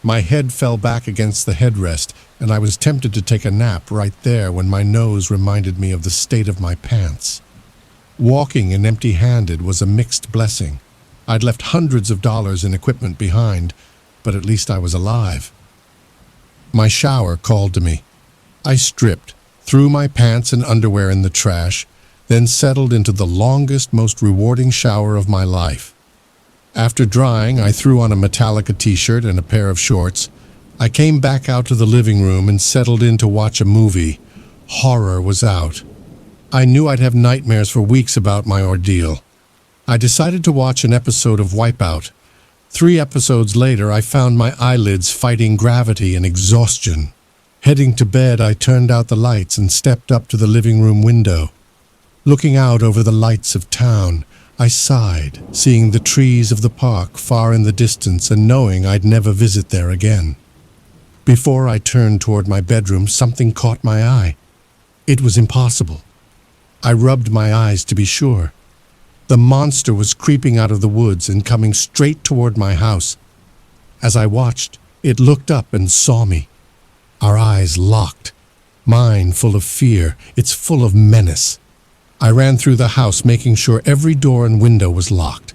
[SPEAKER 1] My head fell back against the headrest, and I was tempted to take a nap right there when my nose reminded me of the state of my pants. Walking in empty-handed was a mixed blessing. I'd left hundreds of dollars in equipment behind, but at least I was alive. My shower called to me. I stripped, threw my pants and underwear in the trash, then settled into the longest, most rewarding shower of my life. After drying, I threw on a Metallica t-shirt and a pair of shorts. I came back out to the living room and settled in to watch a movie. Horror was out. I knew I'd have nightmares for weeks about my ordeal. I decided to watch an episode of Wipeout. 3 episodes later, I found my eyelids fighting gravity and exhaustion. Heading to bed, I turned out the lights and stepped up to the living room window. Looking out over the lights of town, I sighed, seeing the trees of the park far in the distance and knowing I'd never visit there again. Before I turned toward my bedroom, something caught my eye. It was impossible. I rubbed my eyes to be sure. The monster was creeping out of the woods and coming straight toward my house. As I watched, it looked up and saw me. Our eyes locked. Mine full of fear, its full of menace. I ran through the house, making sure every door and window was locked.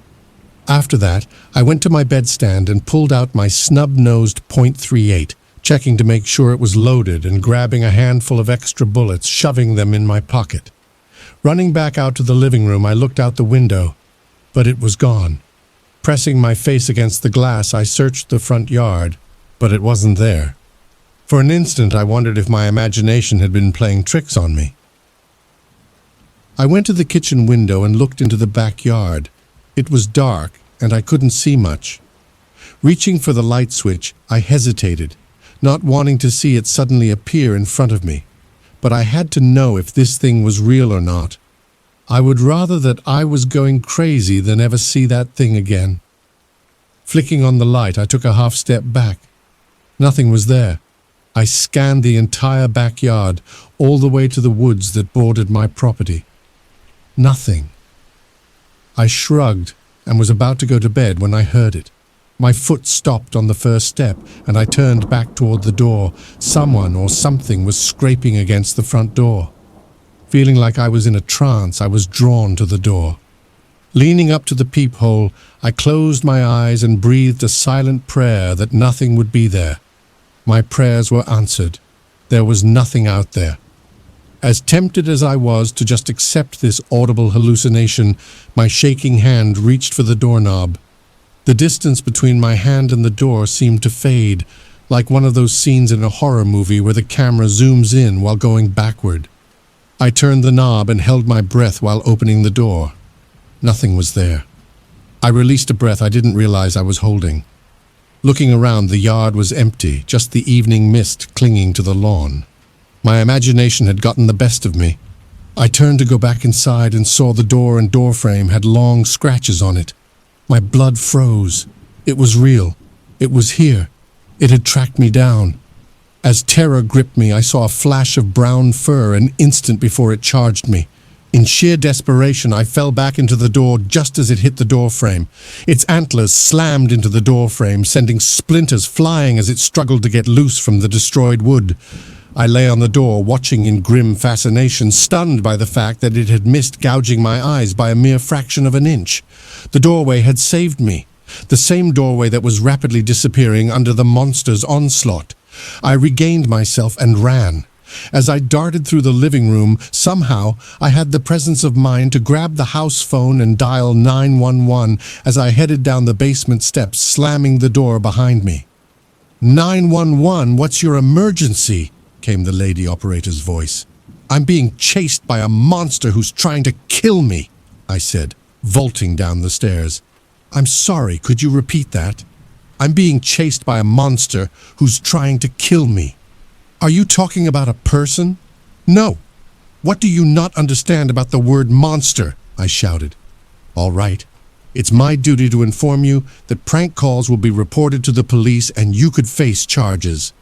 [SPEAKER 1] After that, I went to my bedstand and pulled out my snub-nosed .38, checking to make sure it was loaded and grabbing a handful of extra bullets, shoving them in my pocket. Running back out to the living room, I looked out the window, but it was gone. Pressing my face against the glass, I searched the front yard, but it wasn't there. For an instant, I wondered if my imagination had been playing tricks on me. I went to the kitchen window and looked into the backyard. It was dark, and I couldn't see much. Reaching for the light switch, I hesitated, not wanting to see it suddenly appear in front of me. But I had to know if this thing was real or not. I would rather that I was going crazy than ever see that thing again. Flicking on the light, I took a half step back. Nothing was there. I scanned the entire backyard, all the way to the woods that bordered my property. Nothing. I shrugged and was about to go to bed when I heard it. My foot stopped on the first step, and I turned back toward the door. Someone or something was scraping against the front door. Feeling like I was in a trance, I was drawn to the door. Leaning up to the peephole, I closed my eyes and breathed a silent prayer that nothing would be there. My prayers were answered. There was nothing out there. As tempted as I was to just accept this audible hallucination, my shaking hand reached for the doorknob. The distance between my hand and the door seemed to fade, like one of those scenes in a horror movie where the camera zooms in while going backward. I turned the knob and held my breath while opening the door. Nothing was there. I released a breath I didn't realize I was holding. Looking around, the yard was empty, just the evening mist clinging to the lawn. My imagination had gotten the best of me. I turned to go back inside and saw the door and doorframe had long scratches on it. My blood froze. It was real. It was here. It had tracked me down. As terror gripped me, I saw a flash of brown fur an instant before it charged me. In sheer desperation, I fell back into the door just as it hit the doorframe. Its antlers slammed into the doorframe, sending splinters flying as it struggled to get loose from the destroyed wood. I lay on the door, watching in grim fascination, stunned by the fact that it had missed gouging my eyes by a mere fraction of an inch. The doorway had saved me, the same doorway that was rapidly disappearing under the monster's onslaught. I regained myself and ran. As I darted through the living room, somehow I had the presence of mind to grab the house phone and dial 911 as I headed down the basement steps, slamming the door behind me. 911, what's your emergency? Came the lady operator's voice. I'm being chased by a monster who's trying to kill me, I said, vaulting down the stairs. I'm sorry, could you repeat that? I'm being chased by a monster who's trying to kill me. Are you talking about a person? No. What do you not understand about the word monster? I shouted. All right. It's my duty to inform you that prank calls will be reported to the police and you could face charges.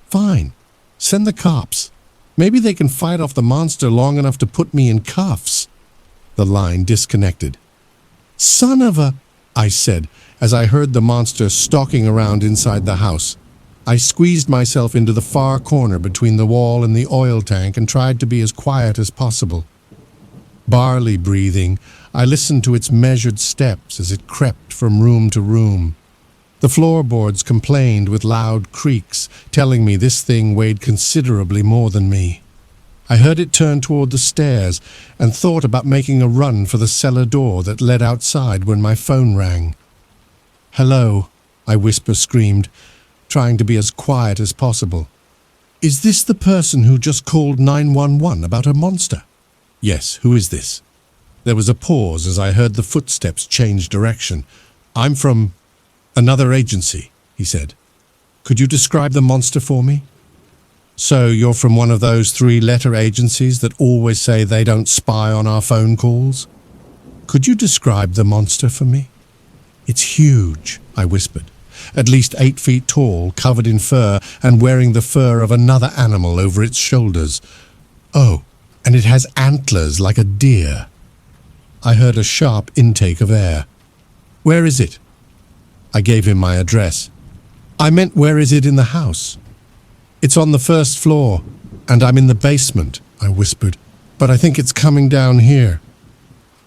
[SPEAKER 1] Fine. Send the cops. Maybe they can fight off the monster long enough to put me in cuffs. The line disconnected. Son of a... I said, as I heard the monster stalking around inside the house. I squeezed myself into the far corner between the wall and the oil tank and tried to be as quiet as possible. Barely breathing, I listened to its measured steps as it crept from room to room. The floorboards complained with loud creaks, telling me this thing weighed considerably more than me. I heard it turn toward the stairs and thought about making a run for the cellar door that led outside when my phone rang. Hello, I whisper-screamed, trying to be as quiet as possible. Is this the person who just called 911 about a monster? Yes, who is this? There was a pause as I heard the footsteps change direction. I'm from another agency, he said. Could you describe the monster for me? So you're from one of those 3-letter agencies that always say they don't spy on our phone calls? Could you describe the monster for me? It's huge, I whispered. At least 8 feet tall, covered in fur, and wearing the fur of another animal over its shoulders. Oh, and it has antlers like a deer. I heard a sharp intake of air. Where is it? I gave him my address. I meant, where is it in the house? It's on the first floor, and I'm in the basement, I whispered, but I think it's coming down here.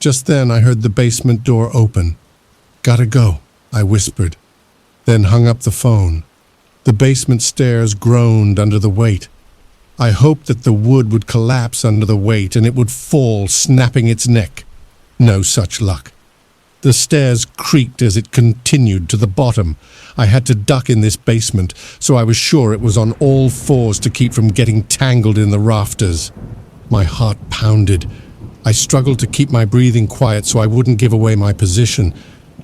[SPEAKER 1] Just then I heard the basement door open. Gotta go, I whispered, then hung up the phone. The basement stairs groaned under the weight. I hoped that the wood would collapse under the weight and it would fall, snapping its neck. No such luck. The stairs creaked as it continued to the bottom. I had to duck in this basement, so I was sure it was on all fours to keep from getting tangled in the rafters. My heart pounded. I struggled to keep my breathing quiet so I wouldn't give away my position.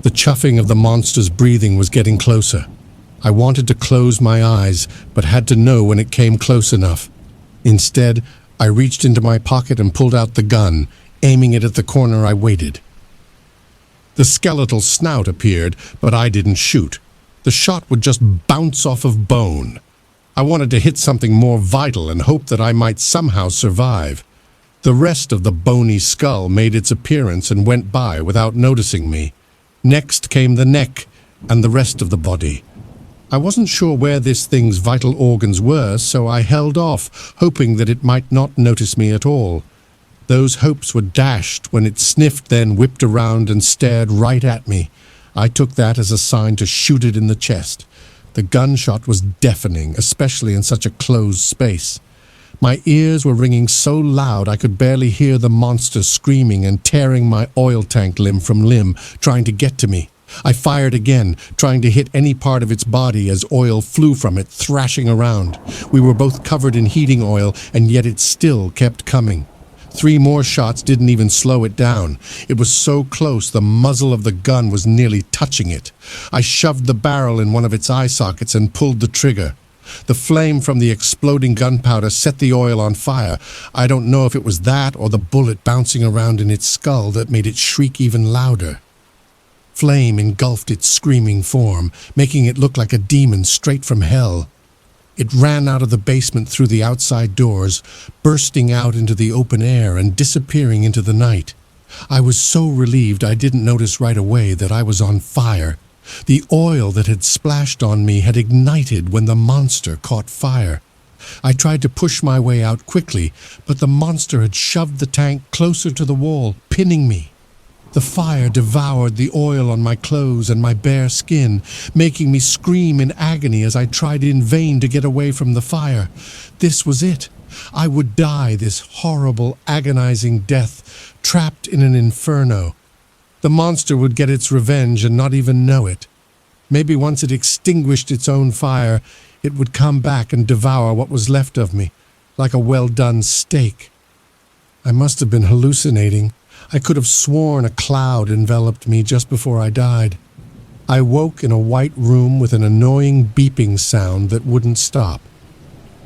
[SPEAKER 1] The chuffing of the monster's breathing was getting closer. I wanted to close my eyes, but had to know when it came close enough. Instead, I reached into my pocket and pulled out the gun, aiming it at the corner I waited. The skeletal snout appeared, but I didn't shoot. The shot would just bounce off of bone. I wanted to hit something more vital and hope that I might somehow survive. The rest of the bony skull made its appearance and went by without noticing me. Next came the neck and the rest of the body. I wasn't sure where this thing's vital organs were, so I held off, hoping that it might not notice me at all. Those hopes were dashed when it sniffed, then whipped around and stared right at me. I took that as a sign to shoot it in the chest. The gunshot was deafening, especially in such a closed space. My ears were ringing so loud I could barely hear the monster screaming and tearing my oil tank limb from limb, trying to get to me. I fired again, trying to hit any part of its body as oil flew from it, thrashing around. We were both covered in heating oil, and yet it still kept coming. 3 more shots didn't even slow it down. It was so close the muzzle of the gun was nearly touching it. I shoved the barrel in one of its eye sockets and pulled the trigger. The flame from the exploding gunpowder set the oil on fire. I don't know if it was that or the bullet bouncing around in its skull that made it shriek even louder. Flame engulfed its screaming form, making it look like a demon straight from hell. It ran out of the basement through the outside doors, bursting out into the open air and disappearing into the night. I was so relieved I didn't notice right away that I was on fire. The oil that had splashed on me had ignited when the monster caught fire. I tried to push my way out quickly, but the monster had shoved the tank closer to the wall, pinning me. The fire devoured the oil on my clothes and my bare skin, making me scream in agony as I tried in vain to get away from the fire. This was it. I would die this horrible, agonizing death, trapped in an inferno. The monster would get its revenge and not even know it. Maybe once it extinguished its own fire, it would come back and devour what was left of me, like a well-done steak. I must have been hallucinating. I could have sworn a cloud enveloped me just before I died. I woke in a white room with an annoying beeping sound that wouldn't stop.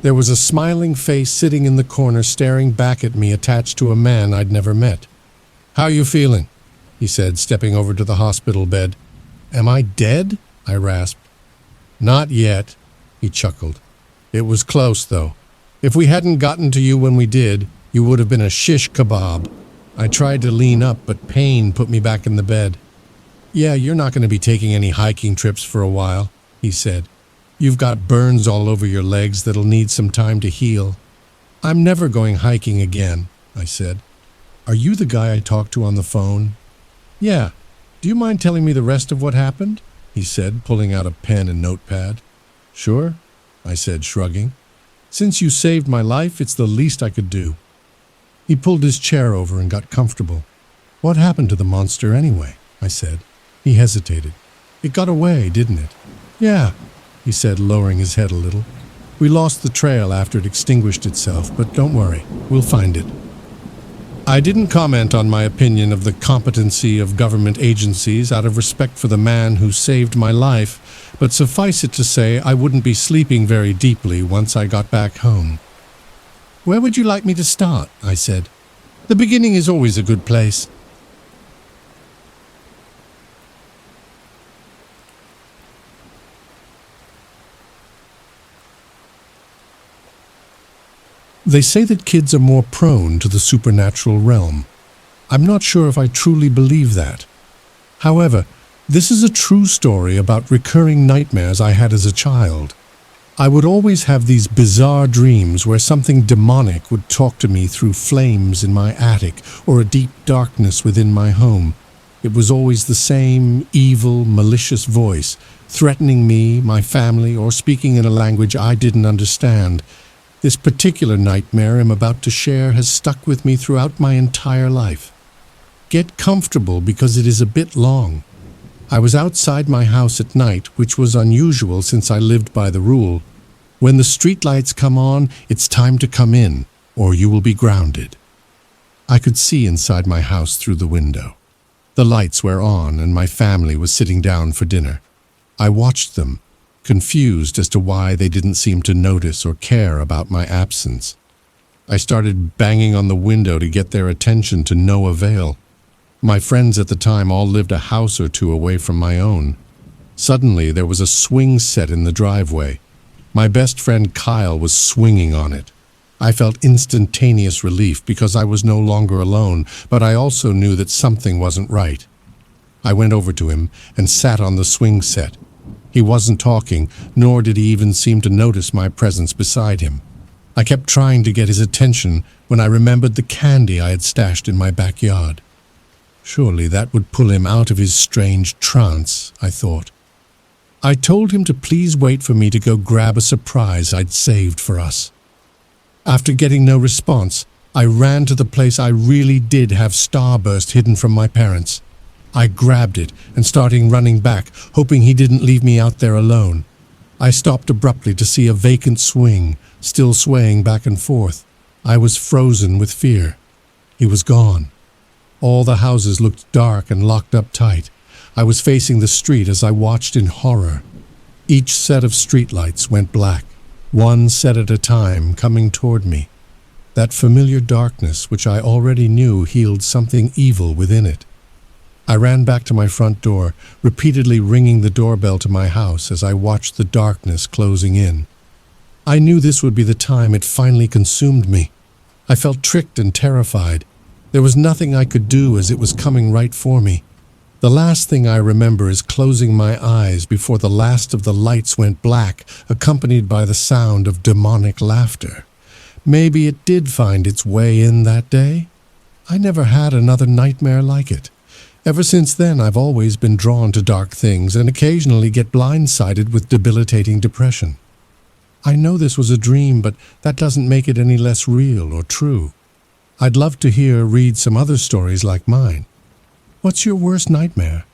[SPEAKER 1] There was a smiling face sitting in the corner staring back at me, attached to a man I'd never met. "How you feeling?" he said, stepping over to the hospital bed. "Am I dead?" I rasped. "Not yet," he chuckled. "It was close, though. If we hadn't gotten to you when we did, you would have been a shish kebab." I tried to lean up, but pain put me back in the bed. "Yeah, you're not going to be taking any hiking trips for a while," he said. "You've got burns all over your legs that'll need some time to heal." "I'm never going hiking again," I said. "Are you the guy I talked to on the phone?" "Yeah. Do you mind telling me the rest of what happened?" he said, pulling out a pen and notepad. "Sure," I said, shrugging. "Since you saved my life, it's the least I could do." He pulled his chair over and got comfortable. "What happened to the monster anyway?" I said. He hesitated. "It got away, didn't it?" "Yeah," he said, lowering his head a little. "We lost the trail after it extinguished itself, but don't worry, we'll find it." I didn't comment on my opinion of the competency of government agencies out of respect for the man who saved my life, but suffice it to say I wouldn't be sleeping very deeply once I got back home. "Where would you like me to start?" I said. "The beginning is always a good place." They say that kids are more prone to the supernatural realm. I'm not sure if I truly believe that. However, this is a true story about recurring nightmares I had as a child. I would always have these bizarre dreams where something demonic would talk to me through flames in my attic or a deep darkness within my home. It was always the same evil, malicious voice, threatening me, my family, or speaking in a language I didn't understand. This particular nightmare I'm about to share has stuck with me throughout my entire life. Get comfortable because it is a bit long. I was outside my house at night, which was unusual since I lived by the rule. When the streetlights come on, it's time to come in, or you will be grounded. I could see inside my house through the window. The lights were on and my family was sitting down for dinner. I watched them, confused as to why they didn't seem to notice or care about my absence. I started banging on the window to get their attention, to no avail. My friends at the time all lived a house or two away from my own. Suddenly, there was a swing set in the driveway. My best friend Kyle was swinging on it. I felt instantaneous relief because I was no longer alone, but I also knew that something wasn't right. I went over to him and sat on the swing set. He wasn't talking, nor did he even seem to notice my presence beside him. I kept trying to get his attention when I remembered the candy I had stashed in my backyard. Surely that would pull him out of his strange trance, I thought. I told him to please wait for me to go grab a surprise I'd saved for us. After getting no response, I ran to the place I really did have Starburst hidden from my parents. I grabbed it and started running back, hoping he didn't leave me out there alone. I stopped abruptly to see a vacant swing, still swaying back and forth. I was frozen with fear. He was gone. All the houses looked dark and locked up tight. I was facing the street as I watched in horror. Each set of streetlights went black, one set at a time, coming toward me. That familiar darkness, which I already knew held something evil within it. I ran back to my front door, repeatedly ringing the doorbell to my house as I watched the darkness closing in. I knew this would be the time it finally consumed me. I felt tricked and terrified. There was nothing I could do as it was coming right for me. The last thing I remember is closing my eyes before the last of the lights went black, accompanied by the sound of demonic laughter. Maybe it did find its way in that day. I never had another nightmare like it. Ever since then, I've always been drawn to dark things and occasionally get blindsided with debilitating depression. I know this was a dream, but that doesn't make it any less real or true. I'd love to read some other stories like mine. What's your worst nightmare?